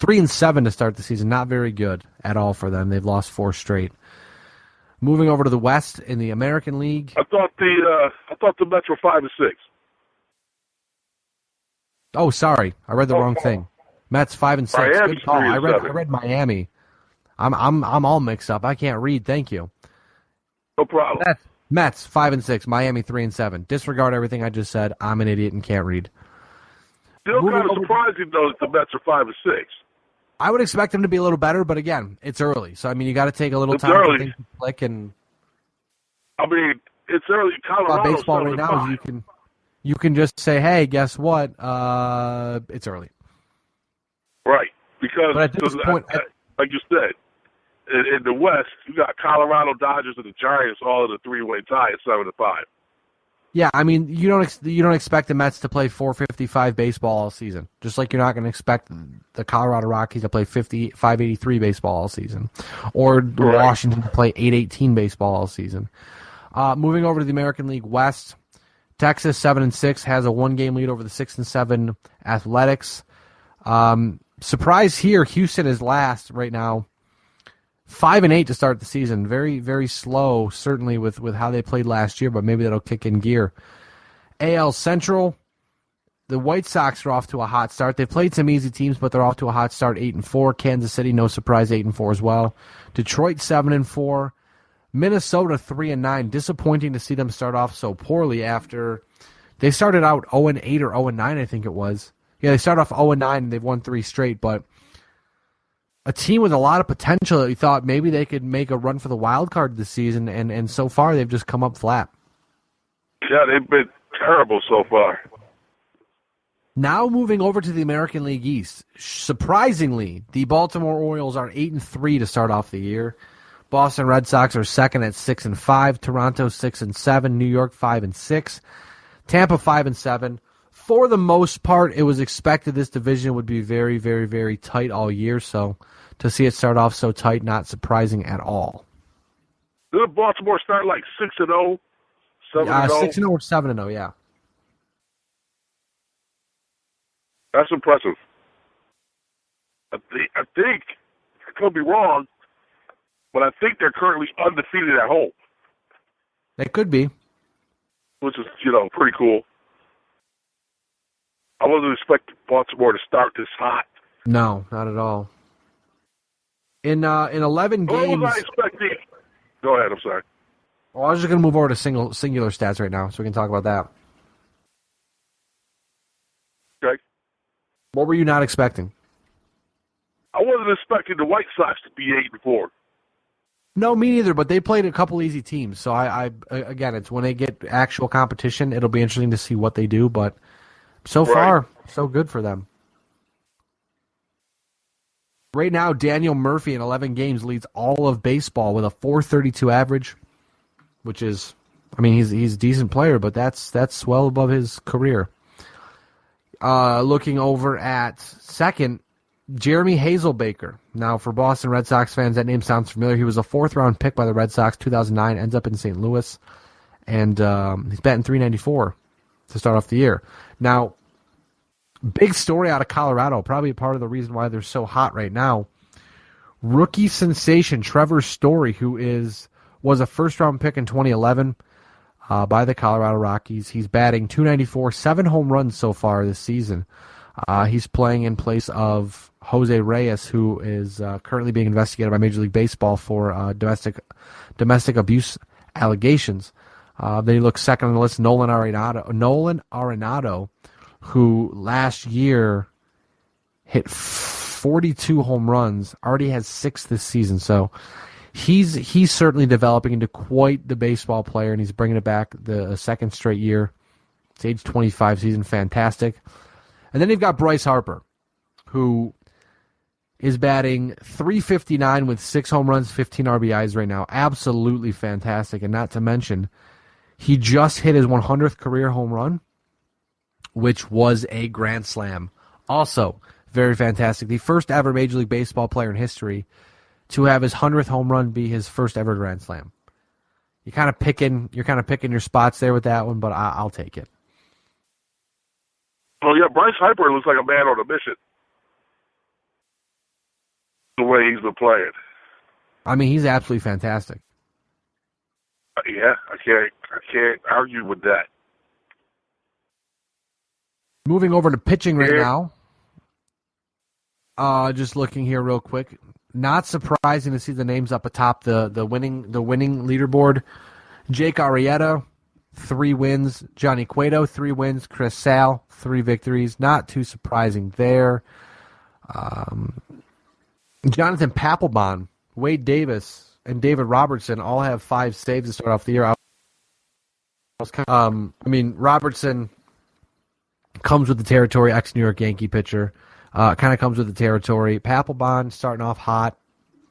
3-7 to start the season. Not very good at all for them. They've lost 4 straight. Moving over to the West in the American League. I thought the Mets were 5-6. Oh, sorry, I read the wrong thing. Mets 5-6. Miami's Good call. I 3-7. read Miami. I'm all mixed up. I can't read. Thank you. No problem. Mets 5-6. Miami 3-7. Disregard everything I just said. I'm an idiot and can't read. Still kind of surprising though that the Mets are 5-6. I would expect them to be a little better, but again, it's early. So I mean, you got to take a little time to think, click, and. I mean, it's early. Colorado baseball right now is you can just say, hey, guess what? It's early. Right, because but at this point, like you said, in the West, you got Colorado, Dodgers, and the Giants all in a 3-way tie at 7-5. Yeah, I mean, you don't expect the Mets to play 455 baseball all season. Just like you're not going to expect the Colorado Rockies to play 583 baseball all season, or Washington to play 818 baseball all season. Moving over to the American League West, Texas 7-6 has a 1-game lead over the 6-7 Athletics. Surprise here, Houston is last right now. 5-8 to start the season. Very, very slow, certainly with how they played last year, but maybe that'll kick in gear. AL Central, the White Sox are off to a hot start. They've played some easy teams, but they're off to a hot start, 8-4. Kansas City, no surprise, 8-4 as well. Detroit, 7-4. Minnesota, 3-9. Disappointing to see them start off so poorly after they started out 0-8 or 0-9, I think it was. Yeah, they started off 0-9 and they've won 3 straight, but a team with a lot of potential that we thought maybe they could make a run for the wild card this season, and so far they've just come up flat. Yeah, they've been terrible so far. Now moving over to the American League East. Surprisingly, the Baltimore Orioles are 8-3 to start off the year. Boston Red Sox are second at 6-5. Toronto 6-7. New York 5-6. Tampa 5-7. For the most part, it was expected this division would be very, very, very tight all year. So to see it start off so tight, not surprising at all. Did Baltimore start like 6-0, 7-0? 6-0 or 7-0, yeah. That's impressive. I think I could be wrong, but I think they're currently undefeated at home. They could be. Which is, pretty cool. I wasn't expecting Baltimore to start this hot. No, not at all. In 11 games... What was I expecting? Go ahead, I'm sorry. Well, I was just going to move over to singular stats right now, so we can talk about that. Okay. What were you not expecting? I wasn't expecting the White Sox to be 8-4. No, me neither, but they played a couple easy teams. So, I again, it's when they get actual competition, it'll be interesting to see what they do, but so far, so good for them. Right now, Daniel Murphy in 11 games leads all of baseball with a .432 average, which is, he's a decent player, but that's well above his career. Looking over at second, Jeremy Hazelbaker. Now, for Boston Red Sox fans, that name sounds familiar. He was a 4th-round pick by the Red Sox, 2009, ends up in St. Louis, and he's batting .394 to start off the year. Now, big story out of Colorado, probably part of the reason why they're so hot right now. Rookie sensation Trevor Story, who was a first-round pick in 2011 by the Colorado Rockies. He's batting .294, 7 home runs so far this season. He's playing in place of Jose Reyes, who is currently being investigated by Major League Baseball for domestic abuse allegations. Then he looks second on the list, Nolan Arenado, who last year hit 42 home runs, already has 6 this season. So he's certainly developing into quite the baseball player, and he's bringing it back the second straight year. It's age 25 season, fantastic. And then you've got Bryce Harper, who is batting .359 with 6 home runs, 15 RBIs right now. Absolutely fantastic. And not to mention, he just hit his 100th career home run, which was a grand slam. Also, very fantastic. The first ever Major League Baseball player in history to have his 100th home run be his first ever grand slam. You're kind of picking your spots there with that one, but I'll take it. Well, yeah, Bryce Harper looks like a man on a mission. The way he's been playing. He's absolutely fantastic. Yeah, I can't argue with that. Moving over to pitching right now. Just looking here real quick. Not surprising to see the names up atop the winning leaderboard. Jake Arrieta, 3 wins. Johnny Cueto, 3 wins. Chris Sale, 3 victories. Not too surprising there. Jonathan Papelbon, Wade Davis, and David Robertson all have 5 saves to start off the year. Robertson comes with the territory, ex-New York Yankee pitcher. Kind of comes with the territory. Papelbon starting off hot,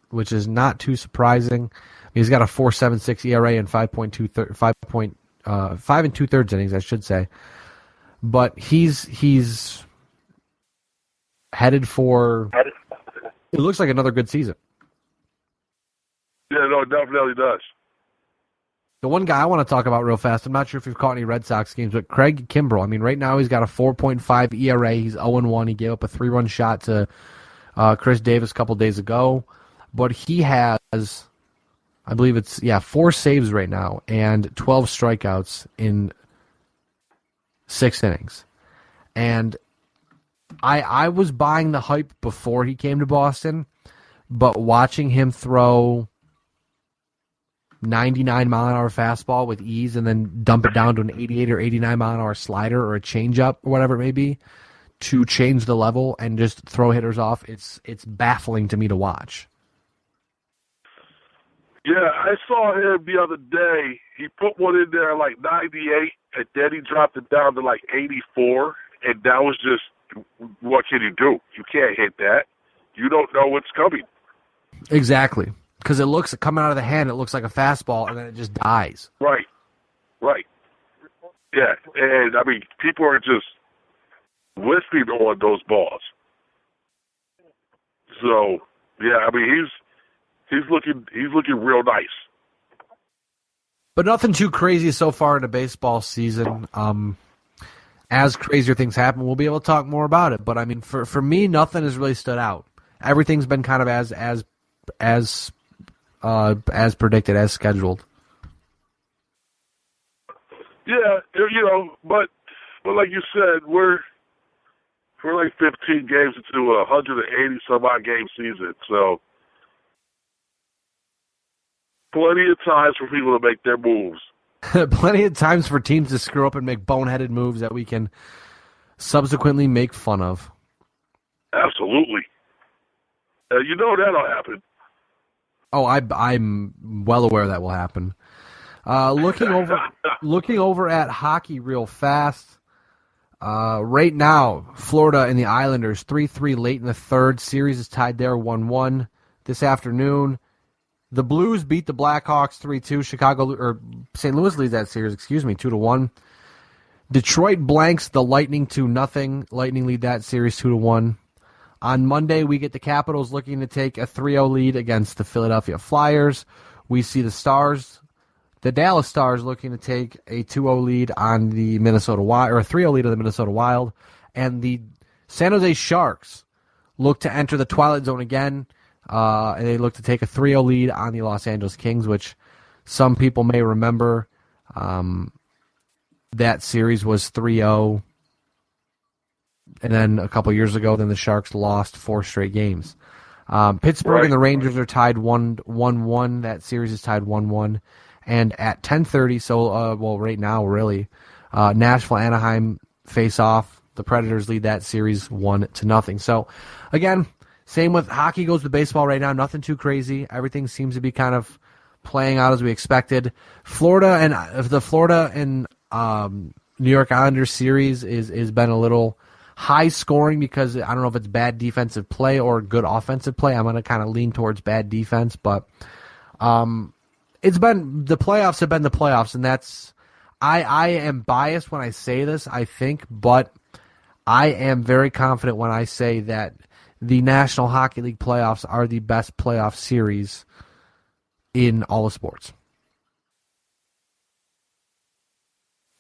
which is not too surprising. He's got a 4.76 ERA and 5 2/3 innings, I should say. But he's headed for, it looks like another good season. Yeah, no, it definitely does. The one guy I want to talk about real fast, I'm not sure if you've caught any Red Sox games, but Craig Kimbrell. Right now he's got a 4.5 ERA. He's 0-1. He gave up a 3-run shot to Chris Davis a couple days ago. But he has, I believe 4 saves right now and 12 strikeouts in 6 innings. And I was buying the hype before he came to Boston, but watching him throw 99-mile-an-hour fastball with ease and then dump it down to an 88 or 89-mile-an-hour slider or a changeup or whatever it may be to change the level and just throw hitters off, it's baffling to me to watch. Yeah, I saw him the other day. He put one in there like 98, and then he dropped it down to like 84, and that was just, what can you do? You can't hit that. You don't know what's coming. Exactly. Because it looks, coming out of the hand, it looks like a fastball, and then it just dies. Right. Yeah, and I mean, people are just whistling on those balls. So, yeah, I mean, he's looking real nice. But nothing too crazy so far in the baseball season. As crazier things happen, we'll be able to talk more about it. But I mean, for me, nothing has really stood out. Everything's been kind of as predicted, as scheduled. Yeah, but like you said, we're like 15 games into a 180 some odd game season, so plenty of times for people to make their moves. Plenty of times for teams to screw up and make boneheaded moves that we can subsequently make fun of. Absolutely. That'll happen. Oh, I'm well aware that will happen. Looking over at hockey real fast. Right now, Florida and the Islanders 3-3 late in the third. Series is tied there 1-1 this afternoon. The Blues beat the Blackhawks 3-2. St. Louis leads that series, 2-1. Detroit blanks the Lightning 2-0. Lightning lead that series 2-1. On Monday, we get the Capitals looking to take a 3-0 lead against the Philadelphia Flyers. We see the Dallas Stars looking to take a 2-0 lead on the Minnesota Wild, or a 3-0 lead on the Minnesota Wild. And the San Jose Sharks look to enter the Twilight Zone again. And they look to take a 3-0 lead on the Los Angeles Kings, which some people may remember. That series was 3-0. And then a couple years ago, then the Sharks lost 4 straight games. Pittsburgh and the Rangers are tied 1-1. That series is tied 1-1. And at 10:30, right now, really, Nashville, Anaheim face off. The Predators lead that series 1-0. So, again, same with hockey goes with baseball right now. Nothing too crazy. Everything seems to be kind of playing out as we expected. The Florida and New York Islanders series is been a little high scoring because I don't know if it's bad defensive play or good offensive play. I'm going to kind of lean towards bad defense, but it's been the playoffs have been the playoffs, and that's I am biased when I say this, I think, but I am very confident when I say that the National Hockey League playoffs are the best playoff series in all of sports.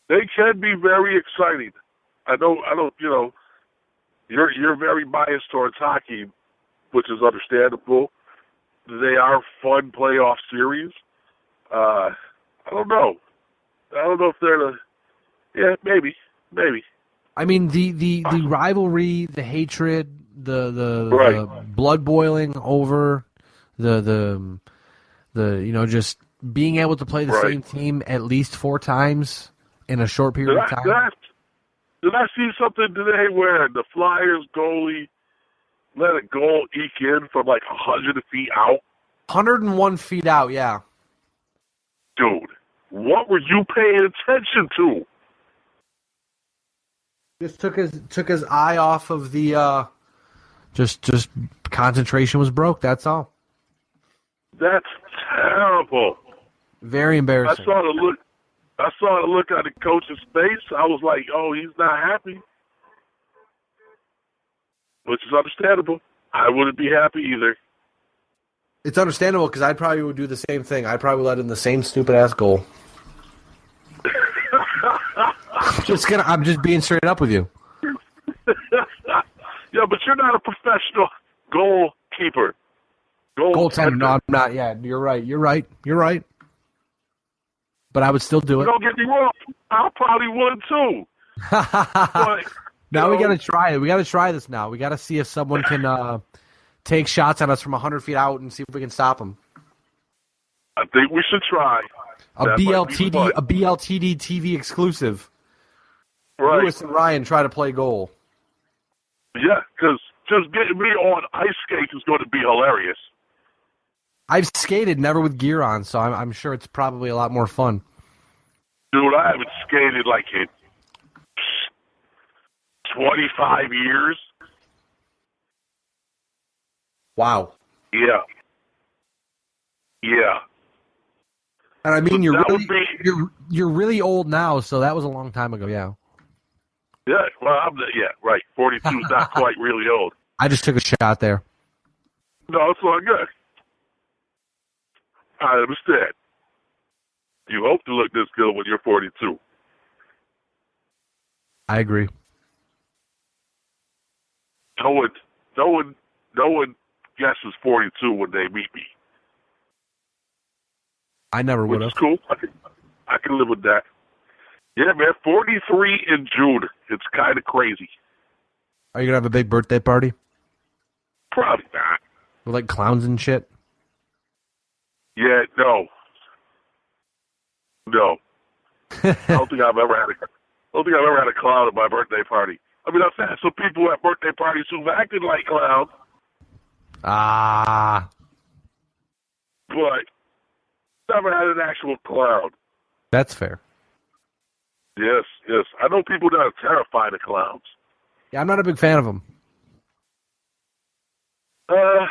They can be very exciting. I don't, you're very biased towards hockey, which is understandable. They are fun playoff series. I don't know. I don't know if they're maybe. I mean, the rivalry, the hatred, the blood boiling over the just being able to play the same team at least 4 times in a short period of time. Did I see something today where the Flyers goalie let a goal eke in from like 100 feet out? 101 feet out, yeah. Dude, what were you paying attention to? Just took his eye off of the just concentration was broke, that's all. That's terrible. Very embarrassing. I saw the look on the coach's face. I was like, oh, he's not happy. Which is understandable. I wouldn't be happy either. It's understandable because I probably would do the same thing. I'd probably let in the same stupid-ass goal. I'm just being straight up with you. Yeah, but you're not a professional goalkeeper. Goaltender. No, I'm not. Yeah, you're right. But I would still do it. Don't get me wrong. I probably would too. Now we got to try it. We got to try this now. We got to see if someone can take shots at us from 100 feet out and see if we can stop them. I think we should try. A BLTD TV exclusive. Right. Lewis and Ryan try to play goal. Yeah, because just getting me on ice skates is going to be hilarious. I've skated, never with gear on, so I'm sure it's probably a lot more fun. Dude, I haven't skated like in 25 years. Wow. Yeah. Yeah. And I mean, So you're really old now, so that was a long time ago, yeah. Yeah, well, right. 42 is not quite really old. I just took a shot there. No, it's all good. I understand. You hope to look this good when you're 42. I agree. No one guesses 42 when they meet me. I never would have. Which is cool. I can live with that. Yeah, man, 43 in June. It's kind of crazy. Are you going to have a big birthday party? Probably not. With like clowns and shit? Yeah, no. I don't think I've ever had a clown at my birthday party. I mean, I've had some people at birthday parties who've acted like clowns. Ah. But never had an actual clown. That's fair. Yes. I know people that are terrified of clowns. Yeah, I'm not a big fan of them. Yeah,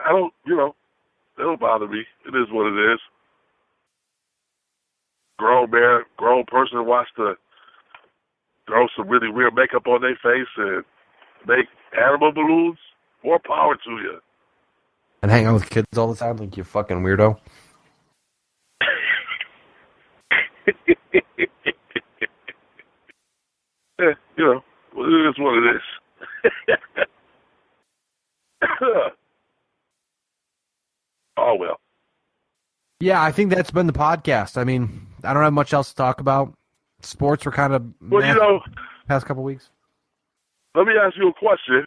I don't, they don't bother me. It is what it is. Grown person wants to throw some really weird makeup on their face and make animal balloons. More power to you. And hang out with kids all the time like you fucking weirdo. Yeah, it is what it is. Oh, well. Yeah, I think that's been the podcast. I mean, I don't have much else to talk about. Sports were kind of past couple weeks. Let me ask you a question.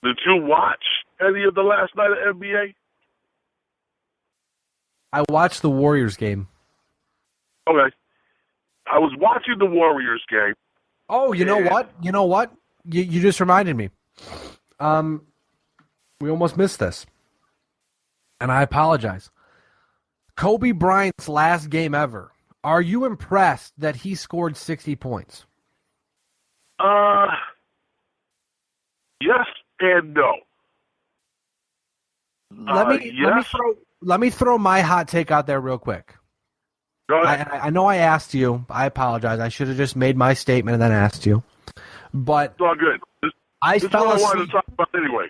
Did you watch any of the last night of NBA? I watched the Warriors game. Okay. I was watching the Warriors game. Oh, you know what? You just reminded me. We almost missed this. And I apologize. Kobe Bryant's last game ever. Are you impressed that he scored 60 points? Yes and no. Let me throw my hot take out there real quick. Go ahead. I know I asked you. I apologize. I should have just made my statement and then asked you. But it's all good. I fell fell asleep. asleep. I wanted to talk about anyway.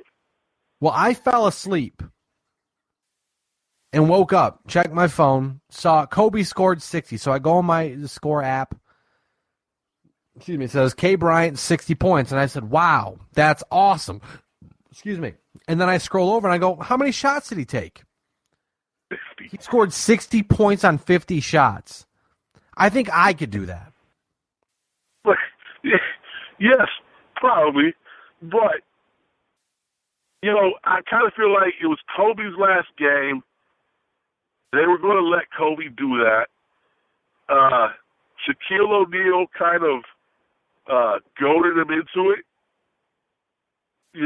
Well, I fell asleep and woke up, checked my phone, saw Kobe scored 60. So I go on my score app. Excuse me. It says K Bryant 60 points, and I said, "Wow, that's awesome." Excuse me. And then I scroll over and I go, "How many shots did he take?" 50. He scored 60 points on 50 shots. I think I could do that. Yes, probably. But, I kind of feel like it was Kobe's last game. They were going to let Kobe do that. Shaquille O'Neal kind of goaded him into it. He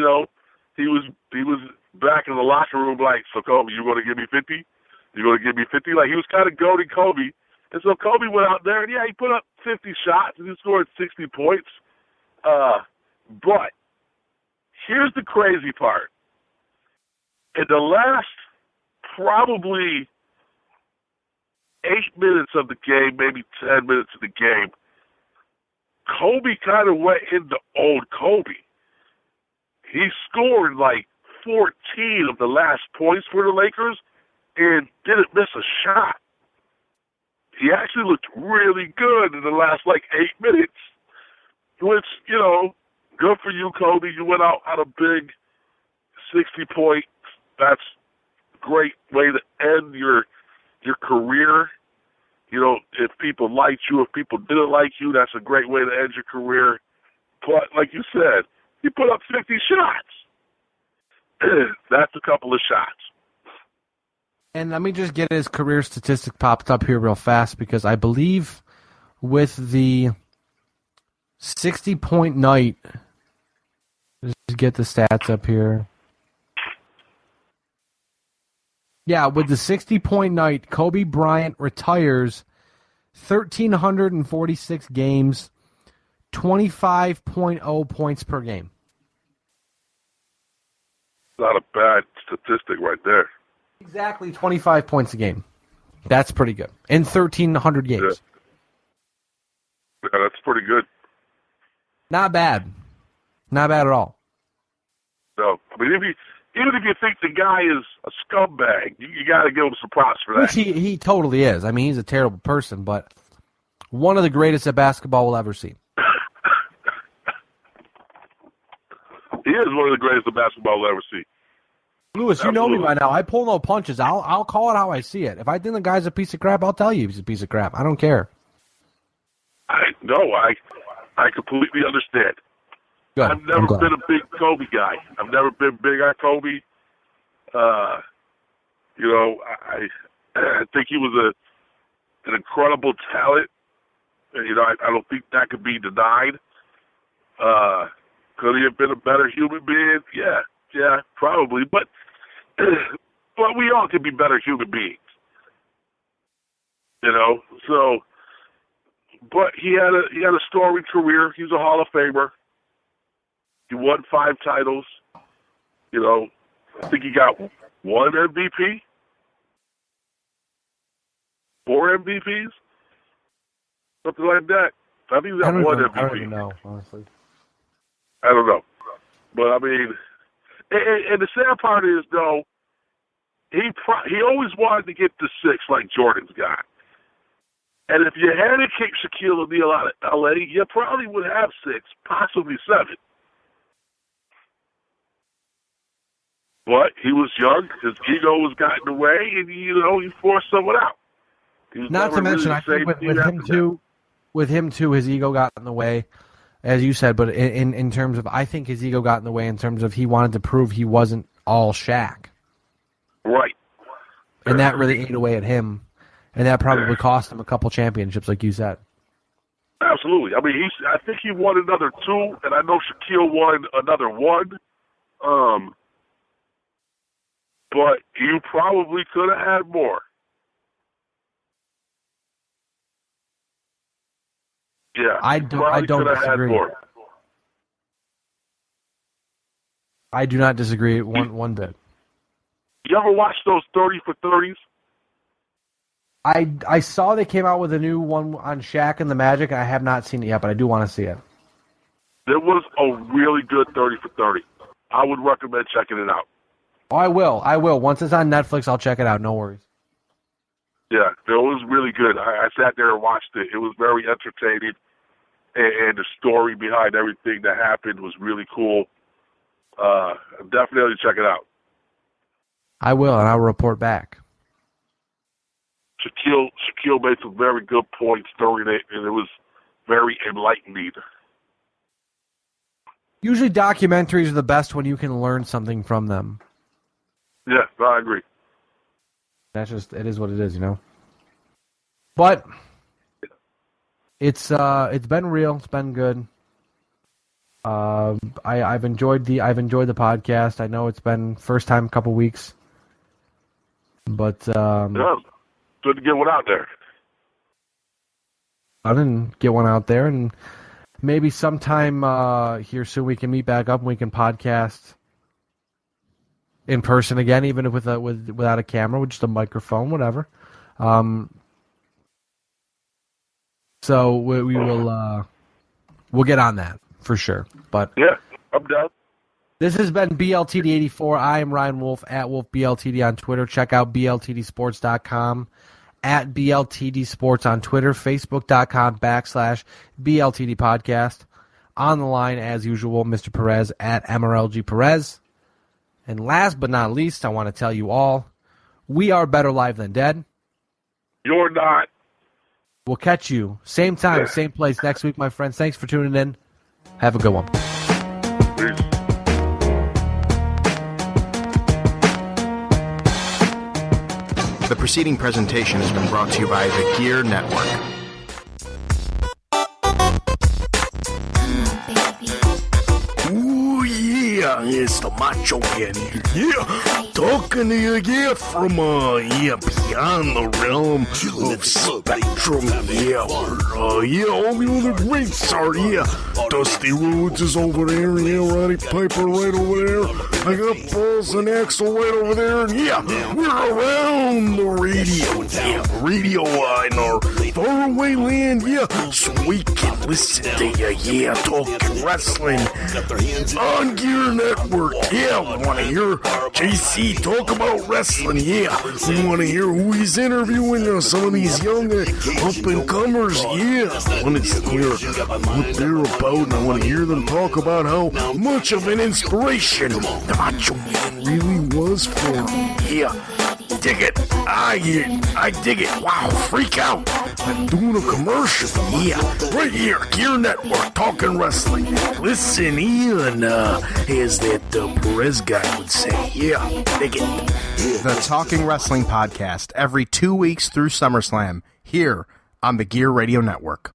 was back in the locker room like, "So Kobe, you going to give me 50? You going to give me 50?" Like, he was kind of goading Kobe. And so Kobe went out there, and he put up 50 shots, and he scored 60 points. But here's the crazy part. In the last probably 8 minutes of the game, maybe 10 minutes of the game, Kobe kind of went into old Kobe. He scored like 14 of the last points for the Lakers and didn't miss a shot. He actually looked really good in the last 8 minutes, which, good for you, Kobe. You went out on a big 60 points. That's a great way to end your career. if people liked you, if people didn't like you, that's a great way to end your career. But like you said, he put up 50 shots. That's a couple of shots. And let me just get his career statistic popped up here real fast, because I believe with the 60-point night, just get the stats up here. Yeah, with the 60-point night, Kobe Bryant retires 1,346 games, 25.0 points per game. Not a bad statistic right there. Exactly 25 points a game. That's pretty good. In 1,300 games. Yeah, that's pretty good. Not bad. Not bad at all. No. I mean, even if you think the guy is a scumbag, you got to give him some props for that. Which he totally is. I mean, he's a terrible person, but one of the greatest that basketball will ever see. He is one of the greatest that basketball will ever see. Lewis, you know me by now. I pull no punches. I'll call it how I see it. If I think the guy's a piece of crap, I'll tell you he's a piece of crap. I don't care. I completely understand. Good. I've never been a big Kobe guy. I've never been big on Kobe. I think he was an incredible talent. And, I don't think that could be denied. Could he have been a better human being? Yeah, probably. But we all could be better human beings. So. But he had a storied career. He's a Hall of Famer. He won 5 titles. I think he got 1 MVP, 4 MVPs, something like that. I think he got 1 MVP. I don't even know, honestly. I don't know. But, I mean, and the sad part is, though, he always wanted to get to 6 like Jordan's got. And if you had to kick Shaquille O'Neal out of L.A., you probably would have 6, possibly 7. But he was young, his ego was got in the way, and, he forced someone out. Not to mention, I think with him too, his ego got in the way, as you said, but in terms of, I think his ego got in the way in terms of he wanted to prove he wasn't all Shaq. Right. And that really ate away at him. And that probably cost him a couple championships, like you said. Absolutely. I mean, I think he won another 2, and I know Shaquille won another 1. But you probably could have had more. Yeah. I don't disagree. I do not disagree one bit. You ever watch those 30 for 30s? I saw they came out with a new one on Shaq and the Magic. I have not seen it yet, but I do want to see it. There was a really good 30 for 30. I would recommend checking it out. Oh, I will. Once it's on Netflix, I'll check it out. No worries. Yeah, it was really good. I sat there and watched it. It was very entertaining, and the story behind everything that happened was really cool. Definitely check it out. I will, and I'll report back. Shaquille made some very good points during it, and it was very enlightening. Usually documentaries are the best when you can learn something from them. Yeah, I agree. It is what it is, But it's been real. It's been good. I've enjoyed the podcast. I know it's been first time couple weeks, but yeah, good to get one out there. I didn't get one out there, and maybe sometime here soon we can meet back up and we can podcast in person again, even if without a camera, with just a microphone, whatever. So we will we'll get on that for sure. But yeah, I'm down. This has been BLTD 84. I am Ryan Wolf at WolfBLTD on Twitter. Check out BLTDsports.com at BLTD Sports on Twitter, Facebook.com/BLTD Podcast. On the line, as usual, Mr. Perez at MRLG Perez. And last but not least, I want to tell you all, we are better live than dead. You're not. We'll catch you same time, same place next week, my friends. Thanks for tuning in. Have a good one. Peace. The preceding presentation has been brought to you by the Gear Network. Ooh, yeah, it's the Macho Man here. Yeah, talking to you, from, beyond the realm of spectrum. Yeah, all the other greats are, Dusty Rhodes is over there, Roddy Piper right over there. I got Balls and Axel right over there, and we're around the radio. Radio in our faraway land, so we can listen to you, talking wrestling on Gear Network. We want to hear JC talk about wrestling. We want to hear who he's interviewing, some of these young up-and-comers. I want to hear what they're about, and I want to hear them talk about how much of an inspiration the Macho Man really was for them. Dig it. I dig it. Wow, freak out. I'm doing a commercial. Right here, Gear Network, talking wrestling. Listen in, as that Perez guy would say. Dig it. The Talking Wrestling Podcast, every 2 weeks through SummerSlam, here on the Gear Radio Network.